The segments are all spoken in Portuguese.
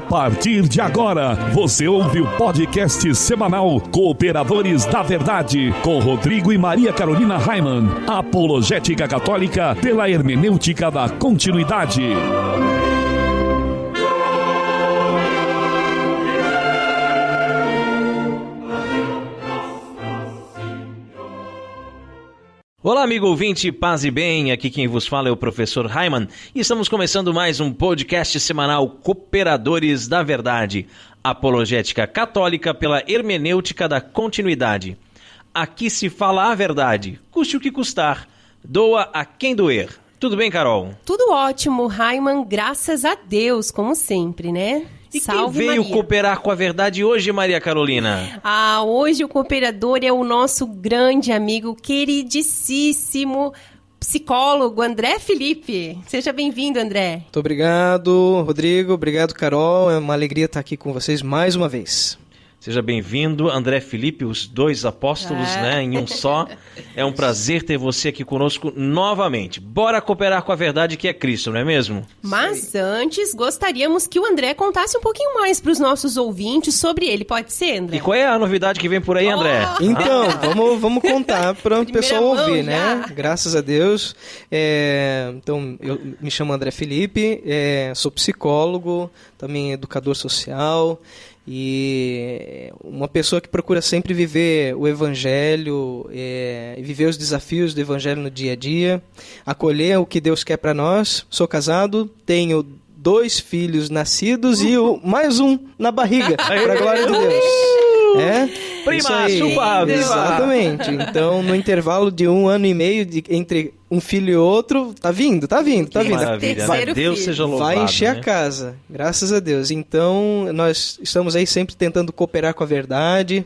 partir de agora, você ouve o podcast semanal Cooperadores da Verdade, com Rodrigo e Maria Carolina Raimann, apologética católica pela hermenêutica da continuidade. Olá, amigo ouvinte, paz e bem, aqui quem vos fala é o professor Raimann e estamos começando mais um podcast semanal Cooperadores da Verdade, apologética católica pela hermenêutica da continuidade. Aqui se fala a verdade, custe o que custar, doa a quem doer. Tudo bem, Carol? Tudo ótimo, Raimann, graças a Deus, como sempre, né? E Salve, quem veio Maria. cooperar com a verdade hoje, Maria Carolina? Hoje o cooperador é o nosso grande amigo, queridíssimo psicólogo André Felipe. Seja bem-vindo, André. Muito obrigado, Rodrigo. Obrigado, Carol. É uma alegria estar aqui com vocês mais uma vez. Seja bem-vindo, André Felipe, os dois apóstolos, né, em um só. É um prazer ter você aqui conosco novamente. Bora cooperar com a verdade que é Cristo, não é mesmo? Mas antes, gostaríamos que o André contasse um pouquinho mais para os nossos ouvintes sobre ele. Pode ser, André? E qual é a novidade que vem por aí, André? Então, vamos contar para o pessoal ouvir, né? Já. Graças a Deus. Então, eu me chamo André Felipe, sou psicólogo, também educador social. E uma pessoa que procura sempre viver o Evangelho, viver os desafios do Evangelho no dia a dia, acolher o que Deus quer para nós. Sou casado, tenho 2 filhos nascidos e mais um na barriga, para a glória de Deus. Prima, chupa, viva! Exatamente. Então, no intervalo de 1 ano e meio entre um filho e outro, tá vindo. Maravilha, Terceiro Deus filho. seja louvado. Vai encher né? a casa, graças a Deus. Então, nós estamos aí sempre tentando cooperar com a verdade,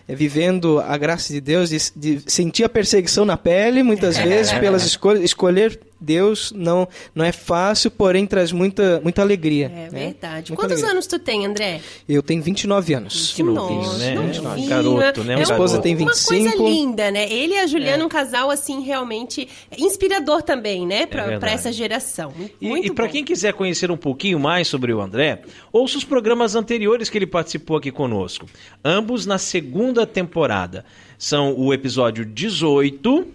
vivendo a graça de Deus, de sentir a perseguição na pele, muitas vezes, pelas escolhas. Escolher Deus não é fácil, porém traz muita alegria. É verdade. Muita Quantos alegria. anos tu tem, André? Eu tenho 29 anos. Que novinho, Nossa, né? novinho. Um garoto, né? Minha esposa tem 25. Uma coisa linda, né? Ele e a Juliana, um casal, assim, realmente inspirador também, né? Pra verdade. essa geração. E para quem quiser conhecer um pouquinho mais sobre o André, ouça os programas anteriores que ele participou aqui conosco. Ambos na segunda temporada. São o episódio 18,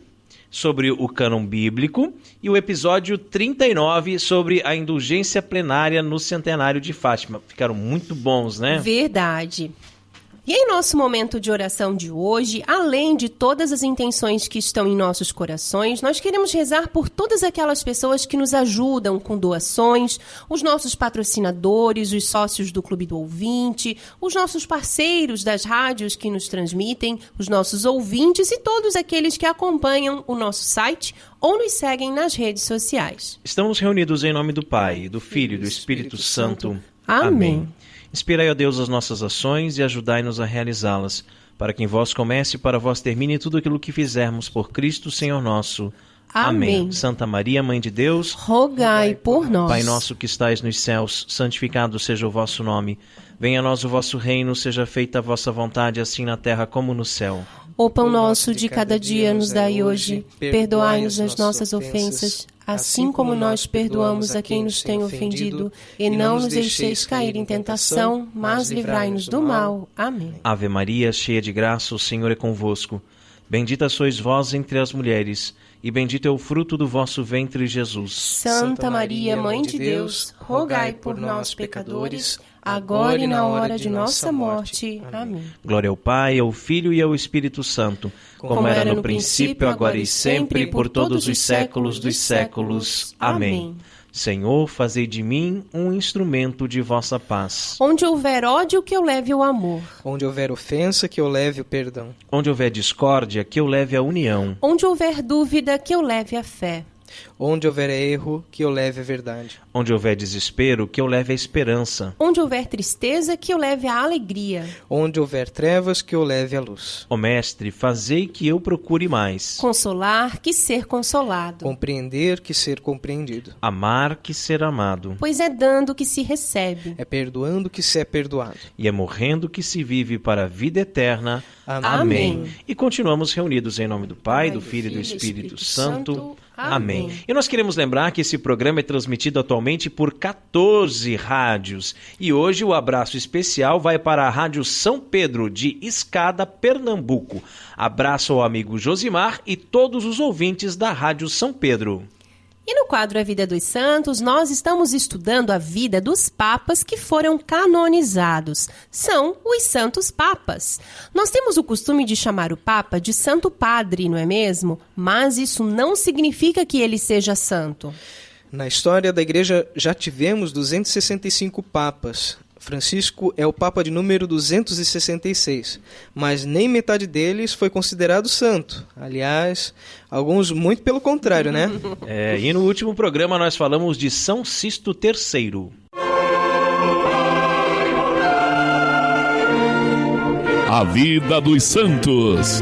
sobre o cânon bíblico, e o episódio 39, sobre a indulgência plenária no centenário de Fátima. Ficaram muito bons, né? Verdade. E em nosso momento de oração de hoje, além de todas as intenções que estão em nossos corações, nós queremos rezar por todas aquelas pessoas que nos ajudam com doações, os nossos patrocinadores, os sócios do Clube do Ouvinte, os nossos parceiros das rádios que nos transmitem, os nossos ouvintes e todos aqueles que acompanham o nosso site ou nos seguem nas redes sociais. Estamos reunidos em nome do Pai, do Filho e do Espírito Santo. Amém. Inspirai, ó Deus, as nossas ações e ajudai-nos a realizá-las, para que em vós comece e para vós termine tudo aquilo que fizermos por Cristo, Senhor nosso. Amém. Santa Maria, Mãe de Deus, Rogai por nós. Pai nosso que estais nos céus, santificado seja o vosso nome. Venha a nós o vosso reino, seja feita a vossa vontade, assim na terra como no céu. O pão nosso de cada dia nos dai hoje, perdoai-nos as nossas ofensas, assim como nós perdoamos a quem nos tem ofendido, e não nos deixeis cair em tentação, mas livrai-nos do mal. Amém. Ave Maria, cheia de graça, o Senhor é convosco. Bendita sois vós entre as mulheres, e bendito é o fruto do vosso ventre, Jesus. Santa Maria, Mãe de Deus, rogai por nós, pecadores, agora e na hora de nossa morte. Amém. Glória ao Pai, ao Filho e ao Espírito Santo, como era no princípio, agora e sempre, por todos os séculos dos séculos. Amém. Senhor, fazei de mim um instrumento de vossa paz. Onde houver ódio, que eu leve o amor. Onde houver ofensa, que eu leve o perdão. Onde houver discórdia, que eu leve a união. Onde houver dúvida, que eu leve a fé. Onde houver erro, que eu leve a verdade. Onde houver desespero, que eu leve a esperança. Onde houver tristeza, que eu leve a alegria. Onde houver trevas, que eu leve a luz. Ó Mestre, fazei que eu procure mais. Consolar, que ser consolado. Compreender, que ser compreendido. Amar, que ser amado. Pois é dando que se recebe. É perdoando, que se é perdoado. E é morrendo que se vive para a vida eterna. Amém. E continuamos reunidos em nome do Pai, do Filho e do Espírito Santo. Amém. E nós queremos lembrar que esse programa é transmitido atualmente por 14 rádios. E hoje o abraço especial vai para a Rádio São Pedro, de Escada, Pernambuco. Abraço ao amigo Josimar e todos os ouvintes da Rádio São Pedro. E no quadro A Vida dos Santos, nós estamos estudando a vida dos papas que foram canonizados. São os Santos Papas. Nós temos o costume de chamar o Papa de Santo Padre, não é mesmo? Mas isso não significa que ele seja santo. Na história da Igreja já tivemos 265 papas. Francisco é o Papa de número 266, mas nem metade deles foi considerado santo. Aliás, alguns muito pelo contrário, né? E no último programa nós falamos de São Sisto III. A vida dos santos.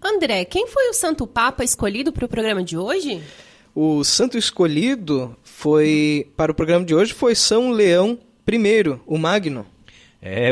André, quem foi o Santo Papa escolhido para o programa de hoje? O santo escolhido para o programa de hoje foi São Leão I, o Magno.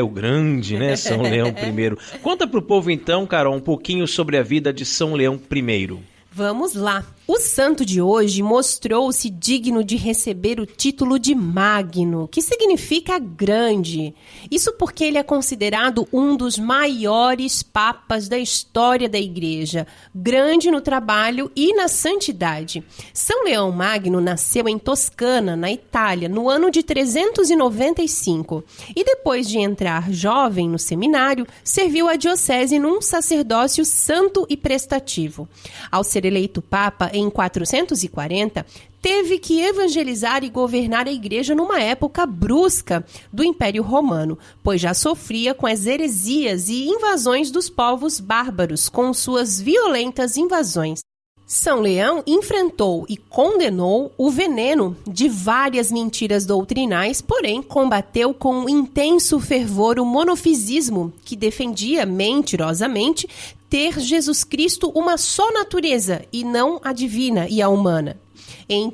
O grande, né? São Leão I. Conta para o povo então, Carol, um pouquinho sobre a vida de São Leão I. Vamos lá. O santo de hoje mostrou-se digno de receber o título de Magno, que significa grande. Isso porque ele é considerado um dos maiores papas da história da Igreja, grande no trabalho e na santidade. São Leão Magno nasceu em Toscana, na Itália, no ano de 395. E depois de entrar jovem no seminário, serviu a diocese num sacerdócio santo e prestativo. Ao ser eleito papa em 440, teve que evangelizar e governar a Igreja numa época brusca do Império Romano, pois já sofria com as heresias e invasões dos povos bárbaros, com suas violentas invasões. São Leão enfrentou e condenou o veneno de várias mentiras doutrinais, porém combateu com intenso fervor o monofisismo, que defendia mentirosamente ter Jesus Cristo uma só natureza e não a divina e a humana, em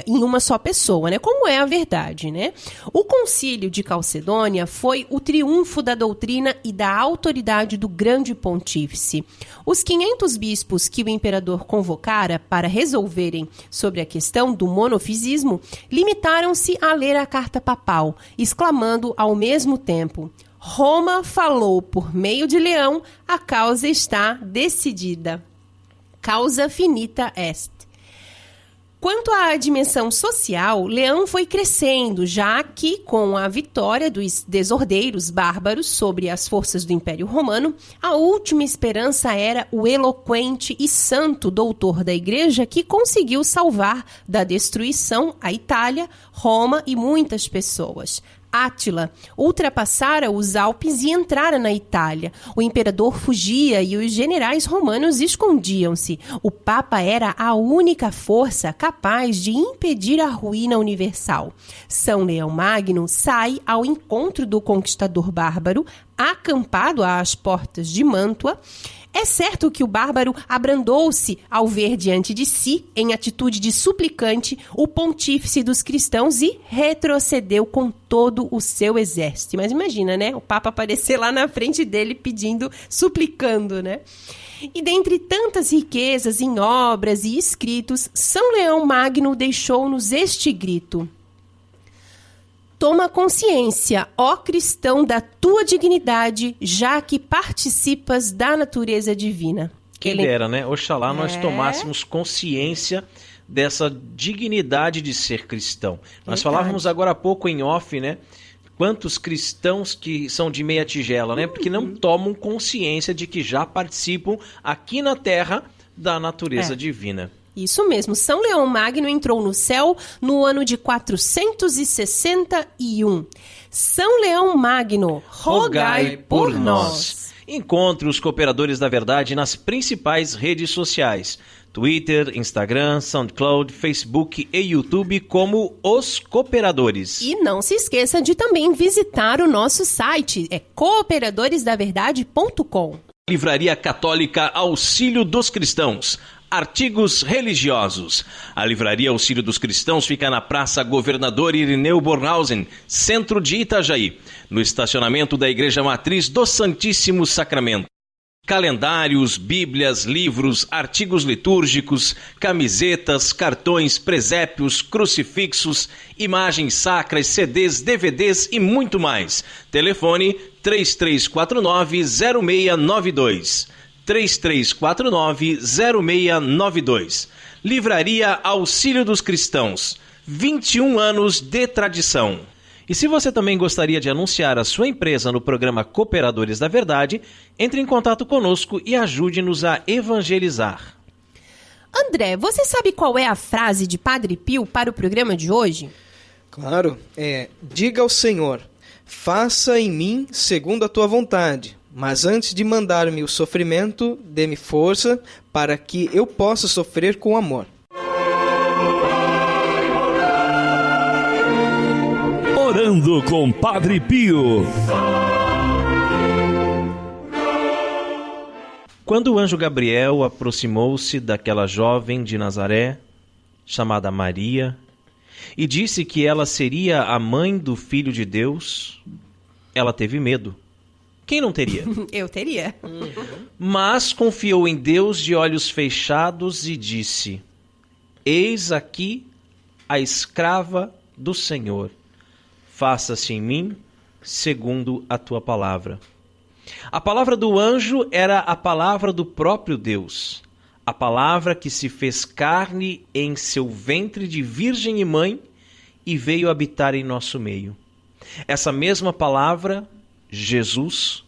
uma só pessoa, né? Como é a verdade, né? O Concílio de Calcedônia foi o triunfo da doutrina e da autoridade do grande pontífice. Os 500 bispos que o imperador convocara para resolverem sobre a questão do monofisismo limitaram-se a ler a carta papal, exclamando ao mesmo tempo: Roma falou por meio de Leão, a causa está decidida. Causa finita est. Quanto à dimensão social, Leão foi crescendo, já que, com a vitória dos desordeiros bárbaros sobre as forças do Império Romano, a última esperança era o eloquente e santo doutor da Igreja que conseguiu salvar da destruição a Itália, Roma e muitas pessoas. Átila ultrapassara os Alpes e entrara na Itália. O imperador fugia e os generais romanos escondiam-se. O Papa era a única força capaz de impedir a ruína universal. São Leão Magno sai ao encontro do conquistador bárbaro, acampado às portas de Mântua. É certo que o bárbaro abrandou-se ao ver diante de si, em atitude de suplicante, o pontífice dos cristãos e retrocedeu com todo o seu exército. Mas imagina, né? O Papa aparecer lá na frente dele pedindo, suplicando, né? E dentre tantas riquezas em obras e escritos, São Leão Magno deixou-nos este grito: toma consciência, ó cristão, da tua dignidade, já que participas da natureza divina. Quem dera, né? Oxalá nós tomássemos consciência dessa dignidade de ser cristão. Nós falávamos agora há pouco em off, né? Quantos cristãos que são de meia tigela, né? Porque não tomam consciência de que já participam aqui na Terra da natureza divina. Isso mesmo, São Leão Magno entrou no céu no ano de 461. São Leão Magno, rogai por nós. Encontre os Cooperadores da Verdade nas principais redes sociais: Twitter, Instagram, SoundCloud, Facebook e YouTube como Os Cooperadores. E não se esqueça de também visitar o nosso site, é cooperadoresdaverdade.com. Livraria Católica Auxílio dos Cristãos. Artigos religiosos. A Livraria Auxílio dos Cristãos fica na Praça Governador Irineu Bornhausen, centro de Itajaí, no estacionamento da Igreja Matriz do Santíssimo Sacramento. Calendários, bíblias, livros, artigos litúrgicos, camisetas, cartões, presépios, crucifixos, imagens sacras, CDs, DVDs e muito mais. Telefone 3349-0692. 3349-0692. Livraria Auxílio dos Cristãos. 21 anos de tradição. E se você também gostaria de anunciar a sua empresa no programa Cooperadores da Verdade, entre em contato conosco e ajude-nos a evangelizar. André, você sabe qual é a frase de Padre Pio para o programa de hoje? Claro, diga ao Senhor, faça em mim segundo a tua vontade, mas antes de mandar-me o sofrimento, dê-me força para que eu possa sofrer com amor. Orando com Padre Pio. Quando o anjo Gabriel aproximou-se daquela jovem de Nazaré, chamada Maria, e disse que ela seria a mãe do Filho de Deus, ela teve medo. Quem não teria? Eu teria. Mas confiou em Deus de olhos fechados e disse: Eis aqui a escrava do Senhor. Faça-se em mim segundo a tua palavra. A palavra do anjo era a palavra do próprio Deus, a palavra que se fez carne em seu ventre de virgem e mãe e veio habitar em nosso meio. Essa mesma palavra, Jesus,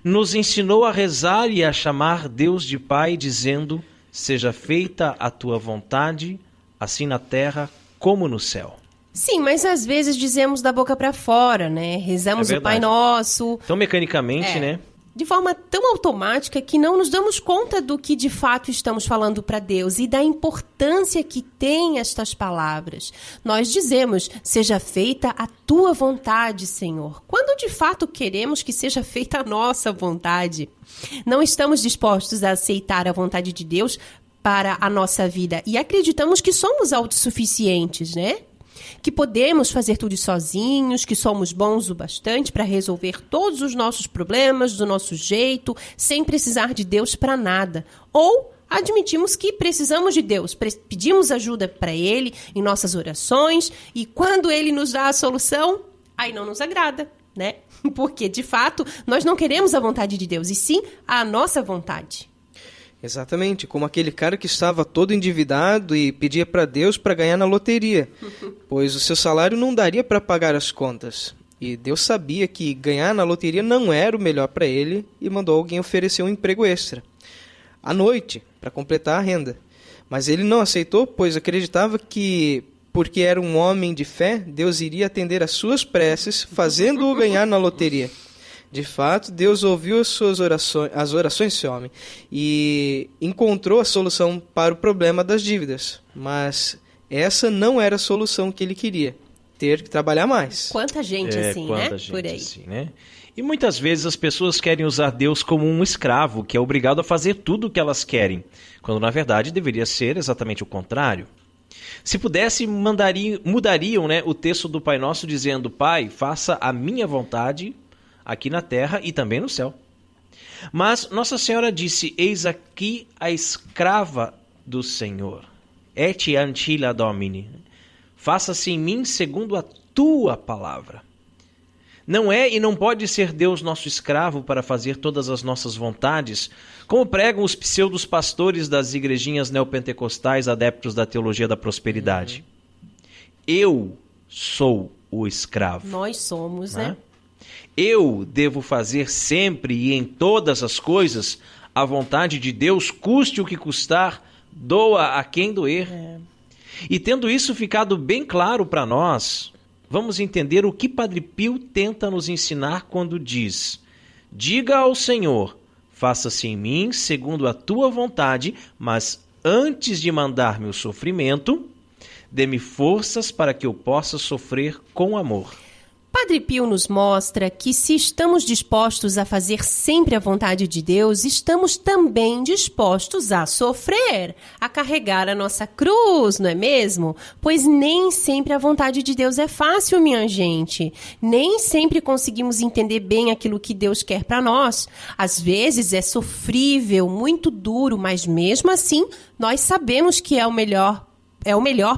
nos ensinou a rezar e a chamar Deus de Pai, dizendo: seja feita a tua vontade, assim na terra como no céu. Sim, mas às vezes dizemos da boca para fora, né? Rezamos o Pai Nosso. Tão mecanicamente, né? De forma tão automática que não nos damos conta do que de fato estamos falando para Deus e da importância que tem estas palavras. Nós dizemos, seja feita a tua vontade, Senhor, quando de fato queremos que seja feita a nossa vontade. Não estamos dispostos a aceitar a vontade de Deus para a nossa vida e acreditamos que somos autossuficientes, né? Que podemos fazer tudo sozinhos, que somos bons o bastante para resolver todos os nossos problemas do nosso jeito, sem precisar de Deus para nada. Ou admitimos que precisamos de Deus, pedimos ajuda para Ele em nossas orações e quando Ele nos dá a solução, aí não nos agrada, né? Porque, de fato, nós não queremos a vontade de Deus, e sim a nossa vontade. Exatamente, como aquele cara que estava todo endividado e pedia para Deus para ganhar na loteria, pois o seu salário não daria para pagar as contas. E Deus sabia que ganhar na loteria não era o melhor para ele e mandou alguém oferecer um emprego extra, à noite, para completar a renda. Mas ele não aceitou, pois acreditava que, porque era um homem de fé, Deus iria atender às suas preces, fazendo-o ganhar na loteria. De fato, Deus ouviu as orações desse homem e encontrou a solução para o problema das dívidas. Mas essa não era a solução que ele queria, ter que trabalhar mais. Quanta gente assim, quanta né? gente Por aí. Assim, né? E muitas vezes as pessoas querem usar Deus como um escravo, que é obrigado a fazer tudo o que elas querem, quando na verdade deveria ser exatamente o contrário. Se pudesse, mudariam, né, o texto do Pai Nosso dizendo: Pai, faça a minha vontade aqui na terra e também no céu. Mas Nossa Senhora disse: eis aqui a escrava do Senhor. Et ancilla Domini. Faça-se em mim segundo a tua palavra. Não é e não pode ser Deus nosso escravo para fazer todas as nossas vontades, como pregam os pseudos pastores das igrejinhas neopentecostais adeptos da teologia da prosperidade. Eu sou o escravo. Nós somos, né? Eu devo fazer sempre e em todas as coisas a vontade de Deus, custe o que custar, doa a quem doer. E tendo isso ficado bem claro para nós, vamos entender o que Padre Pio tenta nos ensinar quando diz: diga ao Senhor, faça-se em mim segundo a tua vontade, mas antes de mandar-me o sofrimento, dê-me forças para que eu possa sofrer com amor. Padre Pio nos mostra que se estamos dispostos a fazer sempre a vontade de Deus, estamos também dispostos a sofrer, a carregar a nossa cruz, não é mesmo? Pois nem sempre a vontade de Deus é fácil, minha gente. Nem sempre conseguimos entender bem aquilo que Deus quer para nós. Às vezes é sofrível, muito duro, mas mesmo assim nós sabemos que é o melhor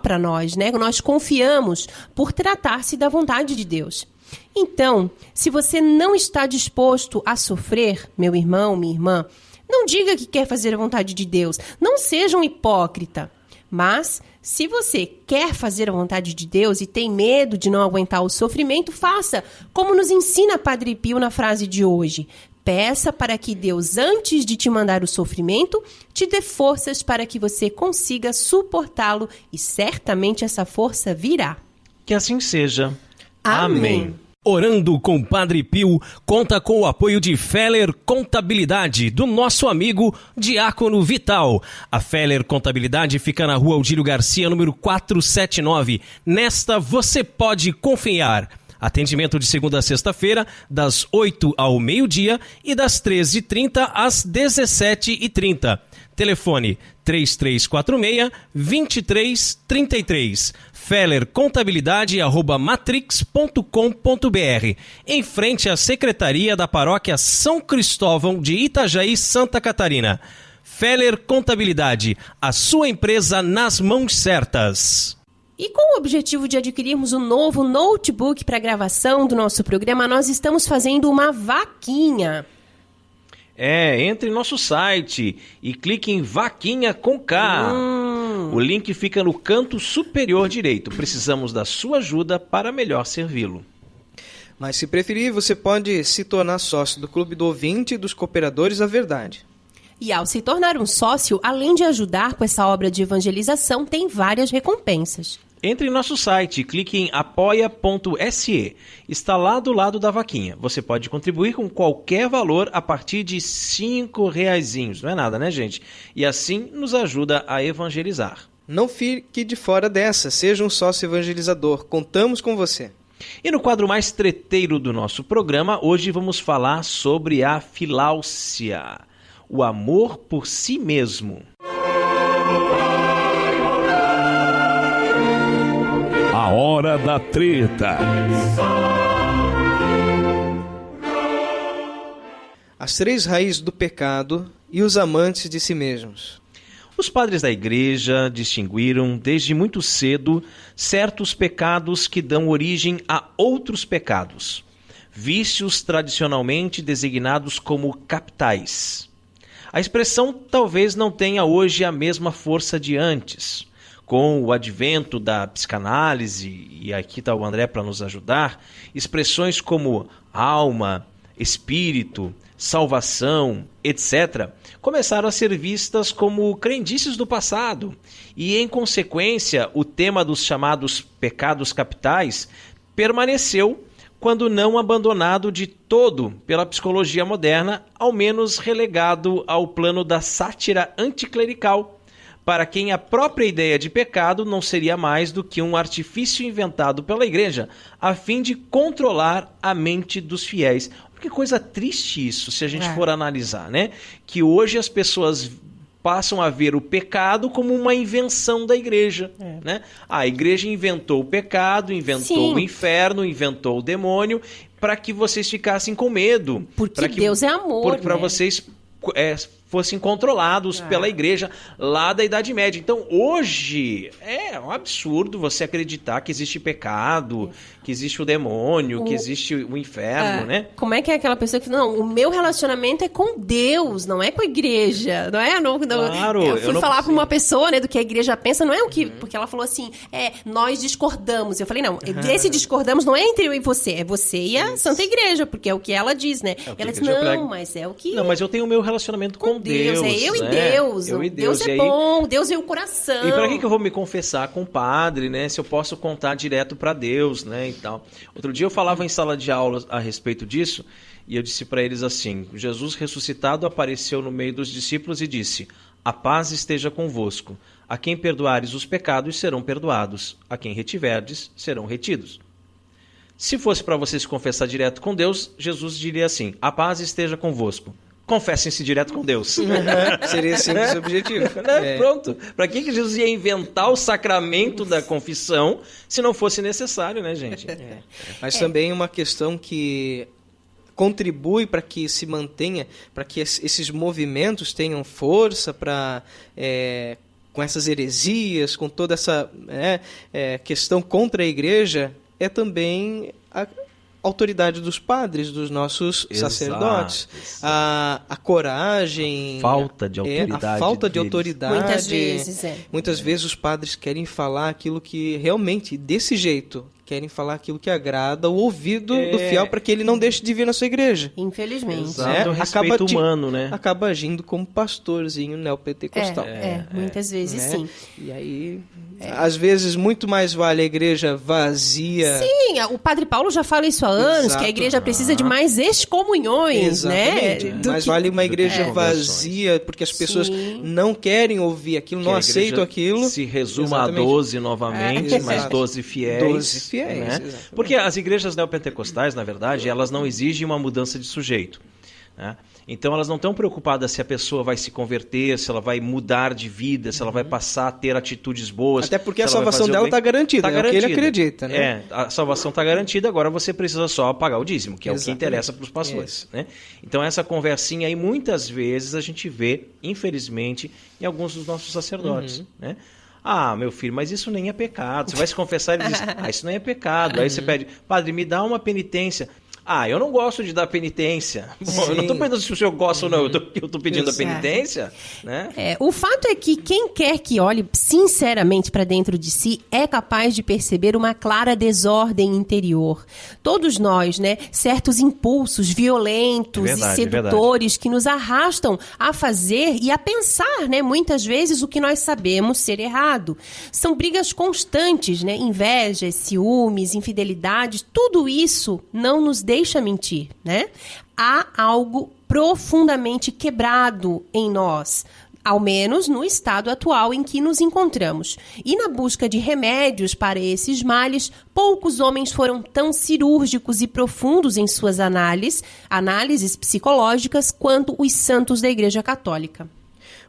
para nós, né? Nós confiamos por tratar-se da vontade de Deus. Então, se você não está disposto a sofrer, meu irmão, minha irmã, não diga que quer fazer a vontade de Deus. Não seja um hipócrita. Mas, se você quer fazer a vontade de Deus e tem medo de não aguentar o sofrimento, faça como nos ensina Padre Pio na frase de hoje. Peça para que Deus, antes de te mandar o sofrimento, te dê forças para que você consiga suportá-lo e certamente essa força virá. Que assim seja. Amém. Orando com Padre Pio conta com o apoio de Feller Contabilidade, do nosso amigo Diácono Vital. A Feller Contabilidade fica na Rua Aldílio Garcia, número 479. Nesta você pode confiar. Atendimento de segunda a sexta-feira, das 8 ao meio-dia e das 13h30 às 17h30. Telefone 3346-2333. fellercontabilidade@matrix.com.br. Em frente à Secretaria da Paróquia São Cristóvão de Itajaí, Santa Catarina. Feller Contabilidade, a sua empresa nas mãos certas. E com o objetivo de adquirirmos um novo notebook para gravação do nosso programa, nós estamos fazendo uma vaquinha. Entre em nosso site e clique em Vaquinha com K. O link fica no canto superior direito. Precisamos da sua ajuda para melhor servi-lo. Mas se preferir, você pode se tornar sócio do Clube do Ouvinte e dos Cooperadores da Verdade. E ao se tornar um sócio, além de ajudar com essa obra de evangelização, tem várias recompensas. Entre em nosso site e clique em apoia.se. Está lá do lado da vaquinha. Você pode contribuir com qualquer valor a partir de R$5. Não é nada, né, gente? E assim nos ajuda a evangelizar. Não fique de fora dessa. Seja um sócio evangelizador. Contamos com você. E no quadro mais treteiro do nosso programa, hoje vamos falar sobre a filáusia. O amor por si mesmo. A hora da treta. As 3 raízes do pecado e os amantes de si mesmos. Os padres da igreja distinguiram desde muito cedo certos pecados que dão origem a outros pecados, vícios tradicionalmente designados como capitais. A expressão talvez não tenha hoje a mesma força de antes. Com o advento da psicanálise, e aqui está o André para nos ajudar, expressões como alma, espírito, salvação, etc., começaram a ser vistas como crendices do passado. E, em consequência, o tema dos chamados pecados capitais permaneceu, quando não abandonado de todo pela psicologia moderna, ao menos relegado ao plano da sátira anticlerical, para quem a própria ideia de pecado não seria mais do que um artifício inventado pela igreja, a fim de controlar a mente dos fiéis. Que coisa triste isso, se a gente for analisar, né? Que hoje as pessoas passam a ver o pecado como uma invenção da igreja, né? A igreja inventou o pecado, inventou o inferno, inventou o demônio, para que vocês ficassem com medo. Porque Deus é amor, para vocês fossem controlados pela igreja lá da Idade Média. Então, hoje, é um absurdo você acreditar que existe pecado, que existe o demônio, que existe o inferno, né? Como é que é aquela pessoa que não, o meu relacionamento é com Deus, não é com a igreja, não é? Claro, eu fui falar para uma pessoa, né, do que a igreja pensa, não é o que... Porque ela falou assim, nós discordamos. Eu falei, não, esse discordamos não é entre eu e você, é você e a Santa Igreja, porque é o que ela diz, né? Ela diz, mas é o que... Não, mas eu tenho o meu relacionamento com Deus, é eu e Deus. Eu e Deus. Deus é bom, Deus é o coração. E para que eu vou me confessar com o padre, né? Se eu posso contar direto para Deus, né? E tal. Outro dia eu falava em sala de aula a respeito disso e eu disse para eles assim: Jesus ressuscitado apareceu no meio dos discípulos e disse: a paz esteja convosco. A quem perdoares os pecados serão perdoados. A quem retiverdes serão retidos. Se fosse para você se confessar direto com Deus, Jesus diria assim: a paz esteja convosco. Confessem-se direto com Deus. Seria simples o objetivo. Pronto. Para que Jesus ia inventar o sacramento da confissão se não fosse necessário, né, gente? Mas também uma questão que contribui para que se mantenha, para que esses movimentos tenham força para... com essas heresias, com toda essa questão contra a igreja, é também a autoridade dos padres, dos nossos sacerdotes. A coragem... Falta de autoridade. A falta de autoridade. Muitas vezes os padres querem falar aquilo que realmente, desse jeito, querem falar aquilo que agrada o ouvido do fiel para que ele não deixe de vir na sua igreja. Infelizmente. Exato, o respeito humano, né? Acaba agindo como pastorzinho neopentecostal. Muitas vezes sim. E aí, às vezes, muito mais vale a igreja vazia. Sim, o Padre Paulo já fala isso há anos, Exato. que a igreja precisa de mais excomunhões, Exatamente. né? Mas vale uma igreja vazia, porque as pessoas não querem ouvir aquilo, não aceitam aquilo. Se resuma a 12 novamente, mais 12 fiéis. 12 fiéis. Né? Porque as igrejas neopentecostais, na verdade, elas não exigem uma mudança de sujeito, né? Então elas não estão preocupadas se a pessoa vai se converter, se ela vai mudar de vida, se ela vai passar a ter atitudes boas. Até porque a salvação dela está garantida, é o que ele acredita. Né? A salvação está garantida, agora você precisa só pagar o dízimo, que é o que interessa para os pastores. Né? Então essa conversinha aí, muitas vezes a gente vê, infelizmente, em alguns dos nossos sacerdotes, né? Ah, meu filho, mas isso nem é pecado. Você vai se confessar e ele diz, isso nem é pecado. Aí você pede, padre, me dá uma penitência. Eu não gosto de dar penitência. Bom, eu não estou perguntando se o senhor gosta ou não, eu estou pedindo a penitência. Né? O fato é que quem quer que olhe sinceramente para dentro de si é capaz de perceber uma clara desordem interior. Todos nós, né, certos impulsos violentos e sedutores que nos arrastam a fazer e a pensar, né, muitas vezes o que nós sabemos ser errado. São brigas constantes, né, invejas, ciúmes, infidelidades, tudo isso não nos deixa mentir, né? Há algo profundamente quebrado em nós, ao menos no estado atual em que nos encontramos. E na busca de remédios para esses males, poucos homens foram tão cirúrgicos e profundos em suas análises psicológicas quanto os santos da Igreja Católica.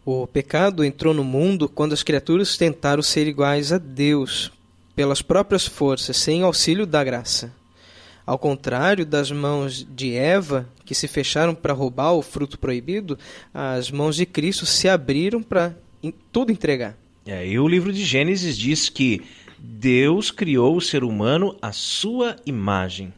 O pecado entrou no mundo quando as criaturas tentaram ser iguais a Deus, pelas próprias forças, sem auxílio da graça. Ao contrário das mãos de Eva, que se fecharam para roubar o fruto proibido, as mãos de Cristo se abriram para tudo entregar. E o livro de Gênesis diz que Deus criou o ser humano à sua imagem.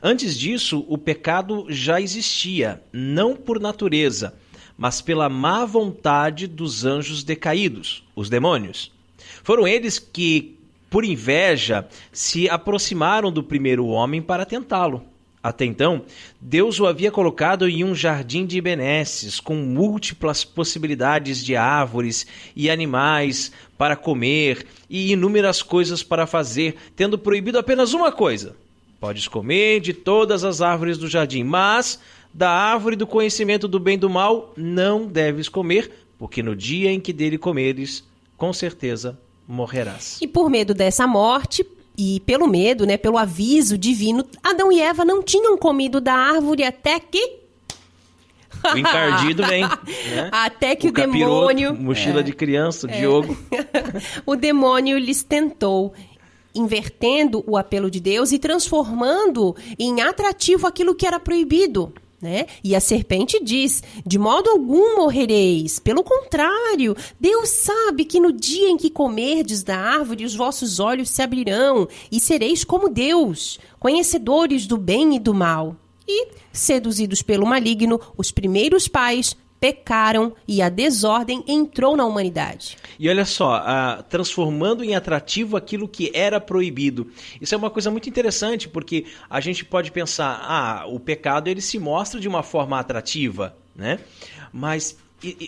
Antes disso, o pecado já existia, não por natureza, mas pela má vontade dos anjos decaídos, os demônios. Foram eles que, por inveja, se aproximaram do primeiro homem para tentá-lo. Até então, Deus o havia colocado em um jardim de benesses, com múltiplas possibilidades de árvores e animais para comer e inúmeras coisas para fazer, tendo proibido apenas uma coisa: podes comer de todas as árvores do jardim, mas da árvore do conhecimento do bem e do mal não deves comer, porque no dia em que dele comeres, com certeza morrerás. E por medo dessa morte, e pelo medo, né, pelo aviso divino, Adão e Eva não tinham comido da árvore até que... O encardido vem, né? Até que o capiroto, demônio... mochila de criança, o Diogo. O demônio lhes tentou, invertendo o apelo de Deus e transformando em atrativo aquilo que era proibido. Né? E a serpente diz, de modo algum morrereis. Pelo contrário, Deus sabe que no dia em que comerdes da árvore, os vossos olhos se abrirão e sereis como Deus, conhecedores do bem e do mal. E, seduzidos pelo maligno, os primeiros pais pecaram e a desordem entrou na humanidade. E olha só, transformando em atrativo aquilo que era proibido. Isso é uma coisa muito interessante, porque a gente pode pensar, o pecado ele se mostra de uma forma atrativa, né? Mas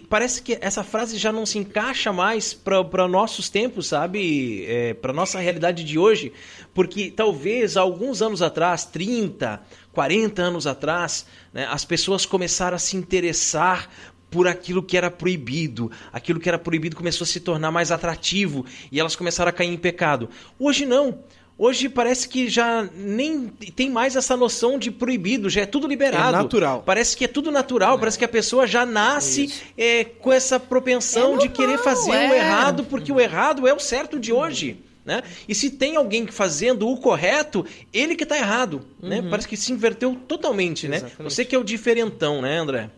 parece que essa frase já não se encaixa mais para nossos tempos, sabe? Para nossa realidade de hoje, porque talvez alguns anos atrás, 30, 40 anos atrás, né, as pessoas começaram a se interessar por aquilo que era proibido. Aquilo que era proibido começou a se tornar mais atrativo e elas começaram a cair em pecado. Hoje não. Hoje parece que já nem tem mais essa noção de proibido, já é tudo liberado. É natural. Parece que é tudo natural, parece que a pessoa já nasce com essa propensão de querer fazer o errado, porque o errado é o certo de hoje. Né? E se tem alguém fazendo o correto, ele que está errado. Né? Parece que se inverteu totalmente. Né? Você que é o diferentão, né, André?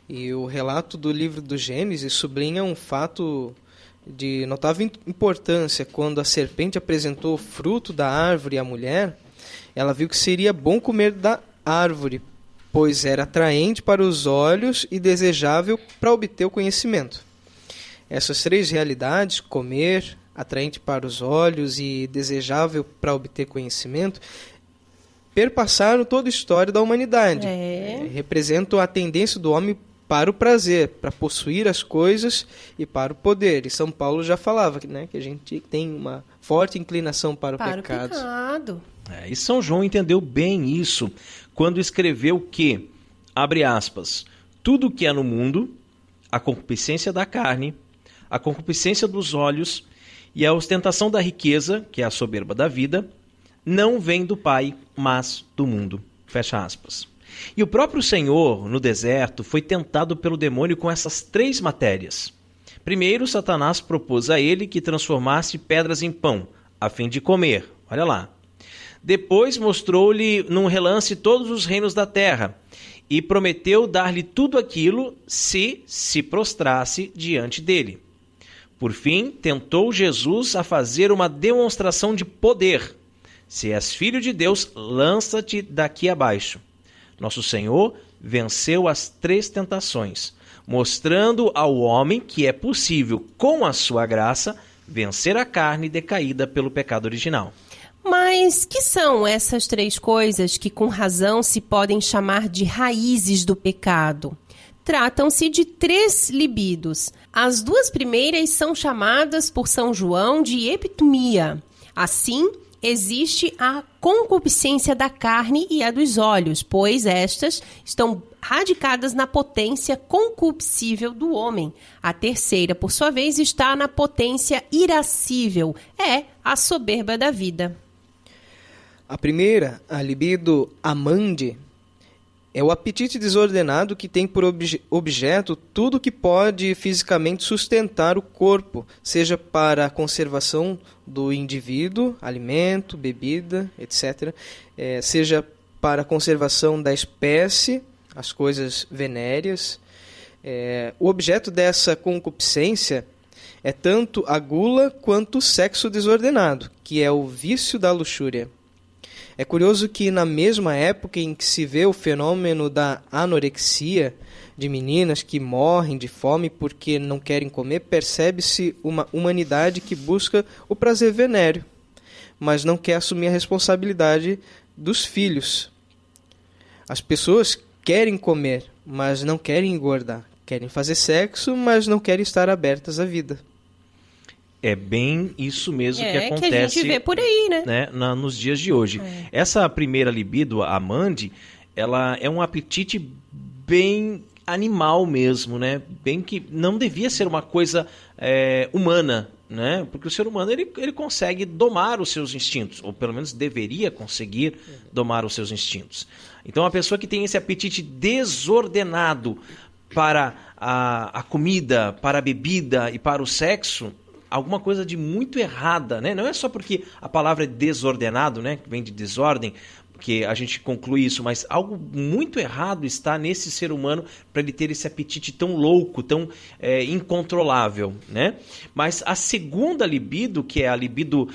E o relato do livro do Gênesis sublinha um fato de notável importância. Quando a serpente apresentou o fruto da árvore à mulher, ela viu que seria bom comer da árvore, pois era atraente para os olhos e desejável para obter o conhecimento. Essas três realidades, comer, atraente para os olhos e desejável para obter conhecimento, perpassaram toda a história da humanidade. Representam a tendência do homem para o prazer, para possuir as coisas e para o poder. E São Paulo já falava, né, que a gente tem uma forte inclinação para o pecado. E São João entendeu bem isso quando escreveu que, abre aspas, tudo que é no mundo, a concupiscência da carne, a concupiscência dos olhos e a ostentação da riqueza, que é a soberba da vida, não vem do Pai, mas do mundo. Fecha aspas. E o próprio Senhor, no deserto, foi tentado pelo demônio com essas três matérias. Primeiro, Satanás propôs a ele que transformasse pedras em pão, a fim de comer. Olha lá. Depois mostrou-lhe num relance todos os reinos da terra e prometeu dar-lhe tudo aquilo se prostrasse diante dele. Por fim, tentou Jesus a fazer uma demonstração de poder. Se és filho de Deus, lança-te daqui abaixo. Nosso Senhor venceu as três tentações, mostrando ao homem que é possível, com a sua graça, vencer a carne decaída pelo pecado original. Mas que são essas três coisas que com razão se podem chamar de raízes do pecado? Tratam-se de três libidos. As duas primeiras são chamadas por São João de epitomia. Assim, existe a concupiscência da carne e a dos olhos, pois estas estão radicadas na potência concupiscível do homem. A terceira, por sua vez, está na potência irascível, a soberba da vida. A primeira, a libido amande, é o apetite desordenado que tem por objeto tudo que pode fisicamente sustentar o corpo, seja para a conservação do indivíduo, alimento, bebida, etc., seja para a conservação da espécie, as coisas venéreas. O objeto dessa concupiscência é tanto a gula quanto o sexo desordenado, que é o vício da luxúria. É curioso que na mesma época em que se vê o fenômeno da anorexia, de meninas que morrem de fome porque não querem comer, percebe-se uma humanidade que busca o prazer venéreo, mas não quer assumir a responsabilidade dos filhos. As pessoas querem comer, mas não querem engordar. Querem fazer sexo, mas não querem estar abertas à vida. É bem isso mesmo que acontece. Que a gente vê por aí, né? Nos dias de hoje. Essa primeira libido, a amande, ela é um apetite bem animal mesmo, né? Bem que não devia ser uma coisa humana, né? Porque o ser humano ele consegue domar os seus instintos, ou pelo menos deveria conseguir domar os seus instintos. Então a pessoa que tem esse apetite desordenado para a comida, para a bebida e para o sexo, alguma coisa de muito errada, né? Não é só porque a palavra é desordenado, né? Que vem de desordem, que a gente conclui isso, mas algo muito errado está nesse ser humano para ele ter esse apetite tão louco, tão incontrolável, né? Mas a segunda libido, que é a libido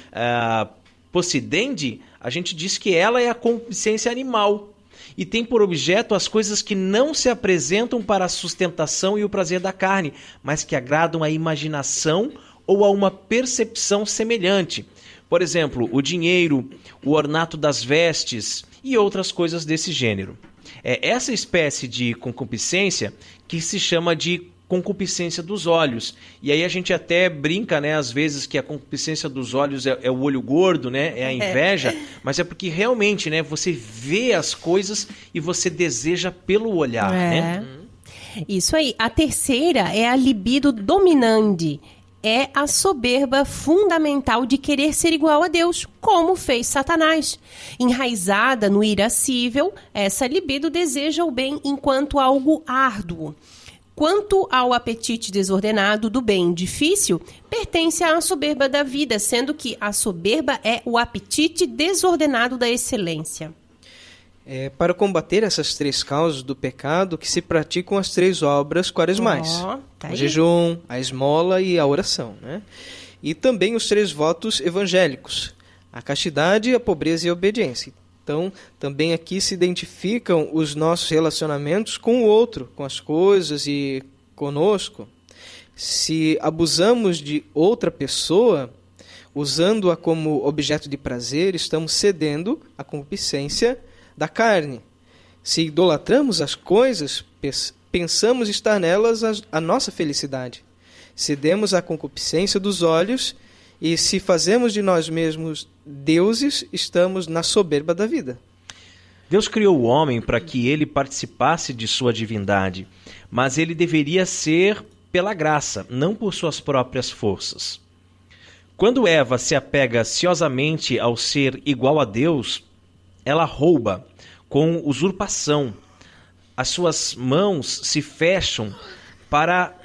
possidendi, a gente diz que ela é a concupiscência animal e tem por objeto as coisas que não se apresentam para a sustentação e o prazer da carne, mas que agradam à imaginação ou a uma percepção semelhante. Por exemplo, o dinheiro, o ornato das vestes e outras coisas desse gênero. É essa espécie de concupiscência que se chama de concupiscência dos olhos. E aí a gente até brinca, né, às vezes, que a concupiscência dos olhos é o olho gordo, né, é a inveja, mas é porque realmente, né, você vê as coisas e você deseja pelo olhar, né? Isso aí. A terceira é a libido dominandi. é a soberba fundamental de querer ser igual a Deus, como fez Satanás. Enraizada no irascível, essa libido deseja o bem enquanto algo árduo. Quanto ao apetite desordenado do bem difícil, pertence à soberba da vida, sendo que a soberba é o apetite desordenado da excelência. Para combater essas 3 causas do pecado que se praticam as 3 obras quaresmais. Tá o aí. jejum, a esmola e a oração. Né? E também os 3 votos evangélicos. A castidade, a pobreza e a obediência. Então, também aqui se identificam os nossos relacionamentos com o outro, com as coisas e conosco. Se abusamos de outra pessoa, usando-a como objeto de prazer, estamos cedendo à concupiscência da carne. Se idolatramos as coisas, pensamos estar nelas a nossa felicidade. Cedemos à concupiscência dos olhos e se fazemos de nós mesmos deuses, estamos na soberba da vida. Deus criou o homem para que ele participasse de sua divindade, mas ele deveria ser pela graça, não por suas próprias forças. Quando Eva se apega ansiosamente ao ser igual a Deus, ela rouba com usurpação. As suas mãos se fecham para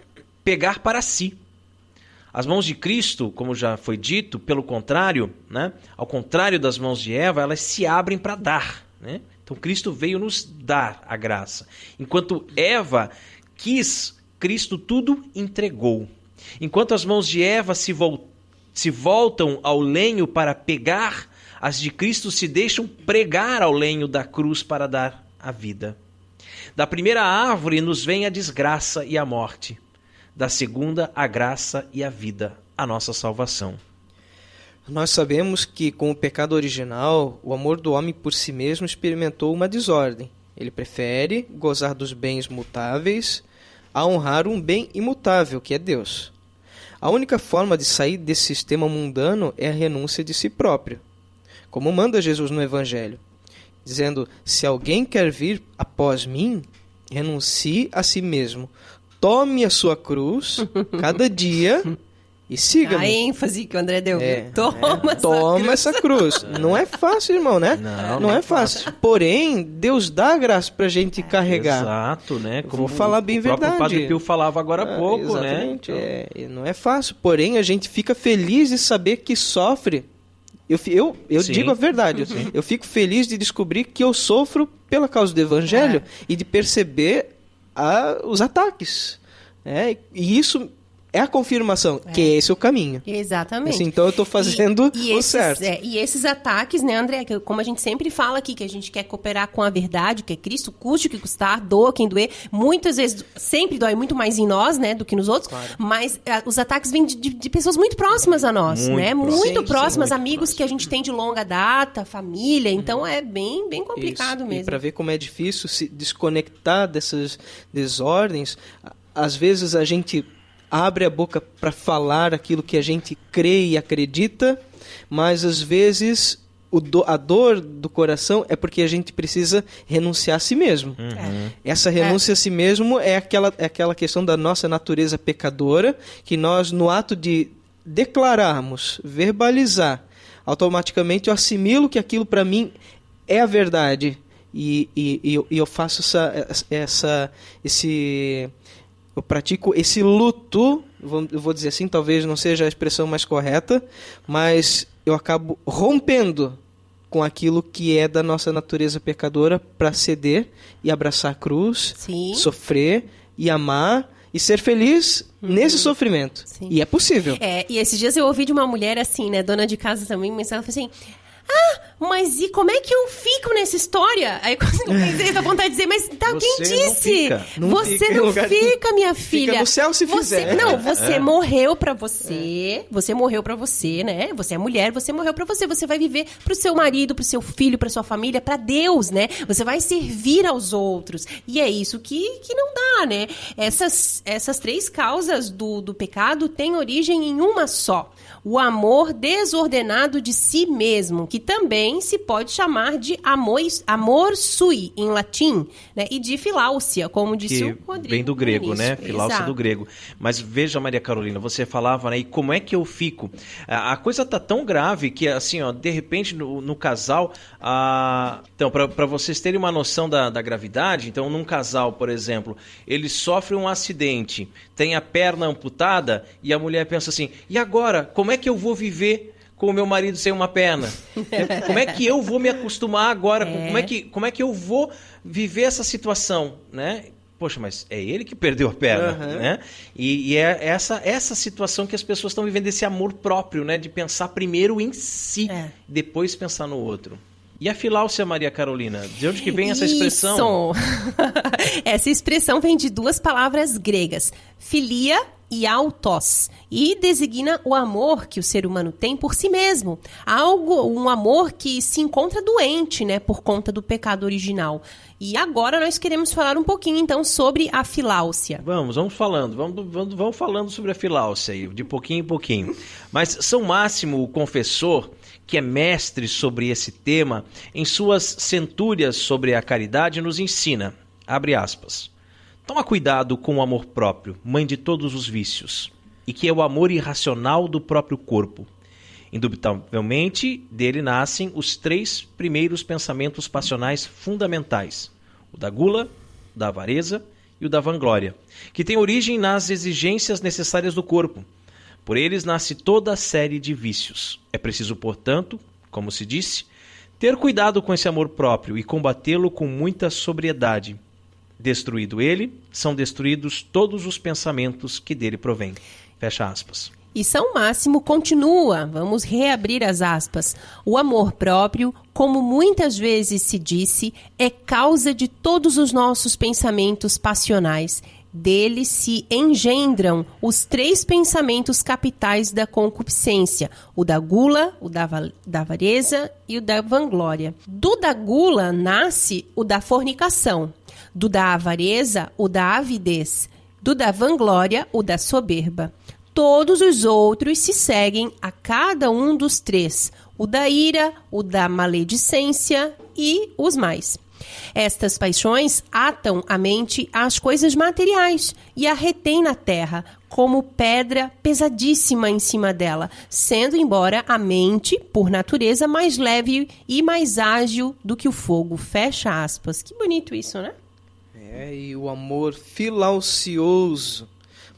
pegar para si. As mãos de Cristo, como já foi dito, pelo contrário, né? Ao contrário das mãos de Eva, elas se abrem para dar. Né? Então Cristo veio nos dar a graça. Enquanto Eva quis, Cristo tudo entregou. Enquanto as mãos de Eva se voltam ao lenho para pegar, as de Cristo se deixam pregar ao lenho da cruz para dar a vida. Da primeira árvore nos vem a desgraça e a morte. Da segunda, a graça e a vida, a nossa salvação. Nós sabemos que com o pecado original, o amor do homem por si mesmo experimentou uma desordem. Ele prefere gozar dos bens mutáveis a honrar um bem imutável, que é Deus. A única forma de sair desse sistema mundano é a renúncia de si próprio, como manda Jesus no Evangelho, dizendo: se alguém quer vir após mim, renuncie a si mesmo, tome a sua cruz cada dia e siga-me. A ênfase que o André deu. Toma essa cruz. Não é fácil, irmão, né? Não é fácil. Porém, Deus dá graça pra gente carregar. Exato, né? Como vou falar bem verdade. O próprio Padre Pio falava agora há pouco, exatamente, né? Não é fácil. Porém, a gente fica feliz de saber que sofre. Eu digo a verdade. Eu fico feliz de descobrir que eu sofro pela causa do Evangelho e de perceber os ataques. E isso é a confirmação que esse é o caminho. Exatamente. Assim, então eu estou fazendo o certo. E esses ataques, né, André, que, como a gente sempre fala aqui, que a gente quer cooperar com a verdade, que é Cristo, custe o que custar, doa quem doer. Muitas vezes, sempre dói muito mais em nós, né, do que nos outros. Claro. Mas os ataques vêm de pessoas muito próximas a nós, né? Muito próximas, muito amigos próximo. Que a gente tem de longa data, família. Então é bem complicado mesmo. E para ver como é difícil se desconectar dessas desordens, às vezes a gente abre a boca para falar aquilo que a gente crê e acredita, mas às vezes a dor do coração é porque a gente precisa renunciar a si mesmo. Essa renúncia a si mesmo é aquela questão da nossa natureza pecadora, que nós, no ato de declararmos, verbalizar, automaticamente eu assimilo que aquilo para mim é a verdade. E eu faço eu pratico esse luto, eu vou dizer assim, talvez não seja a expressão mais correta, mas eu acabo rompendo com aquilo que é da nossa natureza pecadora para ceder e abraçar a cruz, sofrer e amar e ser feliz nesse sofrimento. Sim. E é possível. E esses dias eu ouvi de uma mulher assim, né, dona de casa também, mas ela falou assim: mas e como é que eu fico nessa história? Aí quando eu pensei, dá vontade de dizer, mas quem disse? Você não fica, minha filha. Fica no céu se fizer. Não, você morreu pra você. Você morreu pra você, né? Você é mulher, você morreu pra você. Você vai viver pro seu marido, pro seu filho, pra sua família, pra Deus, né? Você vai servir aos outros. E é isso que não dá, né? Essas 3 causas do pecado têm origem em uma só: o amor desordenado de si mesmo, que também também se pode chamar de amor sui, em latim, né? E de filáusia, como disse o Rodrigo. Vem do grego, né? Filáusia Exato. do grego. Mas veja, Maria Carolina, você falava, né? E como é que eu fico? A coisa tá tão grave que, assim, ó, de repente, no casal... Então, para vocês terem uma noção da gravidade, então, num casal, por exemplo, ele sofre um acidente, tem a perna amputada e a mulher pensa assim, e agora, como é que eu vou viver com o meu marido sem uma perna? Como é que eu vou me acostumar agora? Como é que eu vou viver essa situação, né? Poxa, mas é ele que perdeu a perna, né? E é essa situação que as pessoas estão vivendo, esse amor próprio, né? De pensar primeiro em si, depois pensar no outro. E a filáusia, Maria Carolina? De onde que vem essa expressão? Essa expressão vem de duas palavras gregas, filia e autos, e designa o amor que o ser humano tem por si mesmo. Um amor que se encontra doente, né, por conta do pecado original. E agora nós queremos falar um pouquinho, então, sobre a filáusia. Vamos falando sobre a filáusia aí, de pouquinho em pouquinho. Mas São Máximo, o confessor, que é mestre sobre esse tema, em suas centúrias sobre a caridade, nos ensina, abre aspas, toma cuidado com o amor próprio, mãe de todos os vícios, e que é o amor irracional do próprio corpo. Indubitavelmente, dele nascem os 3 primeiros pensamentos passionais fundamentais, o da gula, o da avareza e o da vanglória, que tem origem nas exigências necessárias do corpo. Por eles nasce toda a série de vícios. É preciso, portanto, como se disse, ter cuidado com esse amor próprio e combatê-lo com muita sobriedade. Destruído ele, são destruídos todos os pensamentos que dele provêm. Fecha aspas. E São Máximo continua, vamos reabrir as aspas, o amor próprio, como muitas vezes se disse, é causa de todos os nossos pensamentos passionais. Dele se engendram os 3 pensamentos capitais da concupiscência, o da gula, o da avareza e o da vanglória. Do da gula nasce o da fornicação, do da avareza, o da avidez, do da vanglória, o da soberba. Todos os outros se seguem a cada um dos 3, o da ira, o da maledicência e os mais. Estas paixões atam a mente às coisas materiais e a retém na terra, como pedra pesadíssima em cima dela, sendo embora a mente, por natureza, mais leve e mais ágil do que o fogo. Fecha aspas. Que bonito isso, né? E o amor filaucioso,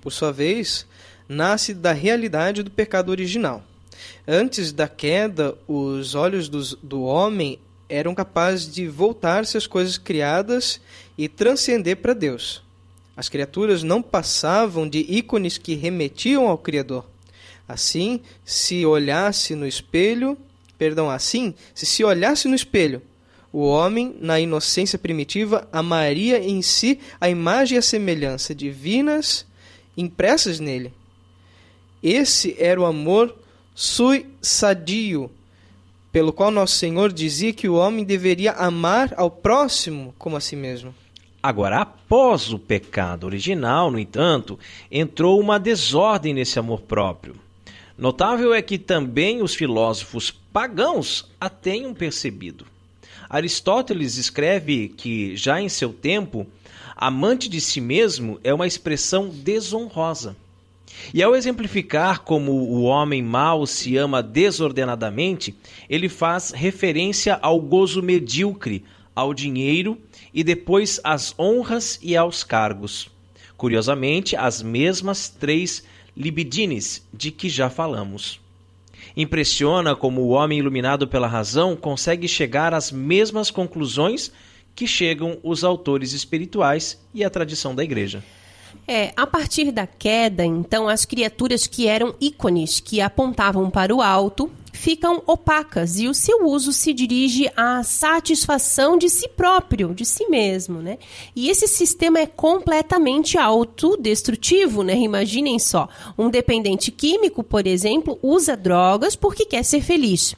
por sua vez, nasce da realidade do pecado original. Antes da queda, os olhos do homem eram capazes de voltar-se às coisas criadas e transcender para Deus. As criaturas não passavam de ícones que remetiam ao Criador. Se se olhasse no espelho, o homem, na inocência primitiva, amaria em si a imagem e a semelhança divinas impressas nele. Esse era o amor sui sadio, pelo qual Nosso Senhor dizia que o homem deveria amar ao próximo como a si mesmo. Agora, após o pecado original, no entanto, entrou uma desordem nesse amor próprio. Notável é que também os filósofos pagãos a tenham percebido. Aristóteles escreve que, já em seu tempo, amante de si mesmo é uma expressão desonrosa. E ao exemplificar como o homem mau se ama desordenadamente, ele faz referência ao gozo medíocre, ao dinheiro e depois às honras e aos cargos. Curiosamente, as mesmas 3 libidines de que já falamos. Impressiona como o homem iluminado pela razão consegue chegar às mesmas conclusões que chegam os autores espirituais e a tradição da Igreja. A partir da queda, então, as criaturas que eram ícones, que apontavam para o alto, ficam opacas e o seu uso se dirige à satisfação de si próprio, de si mesmo, né? E esse sistema é completamente autodestrutivo, né? Imaginem só, um dependente químico, por exemplo, usa drogas porque quer ser feliz.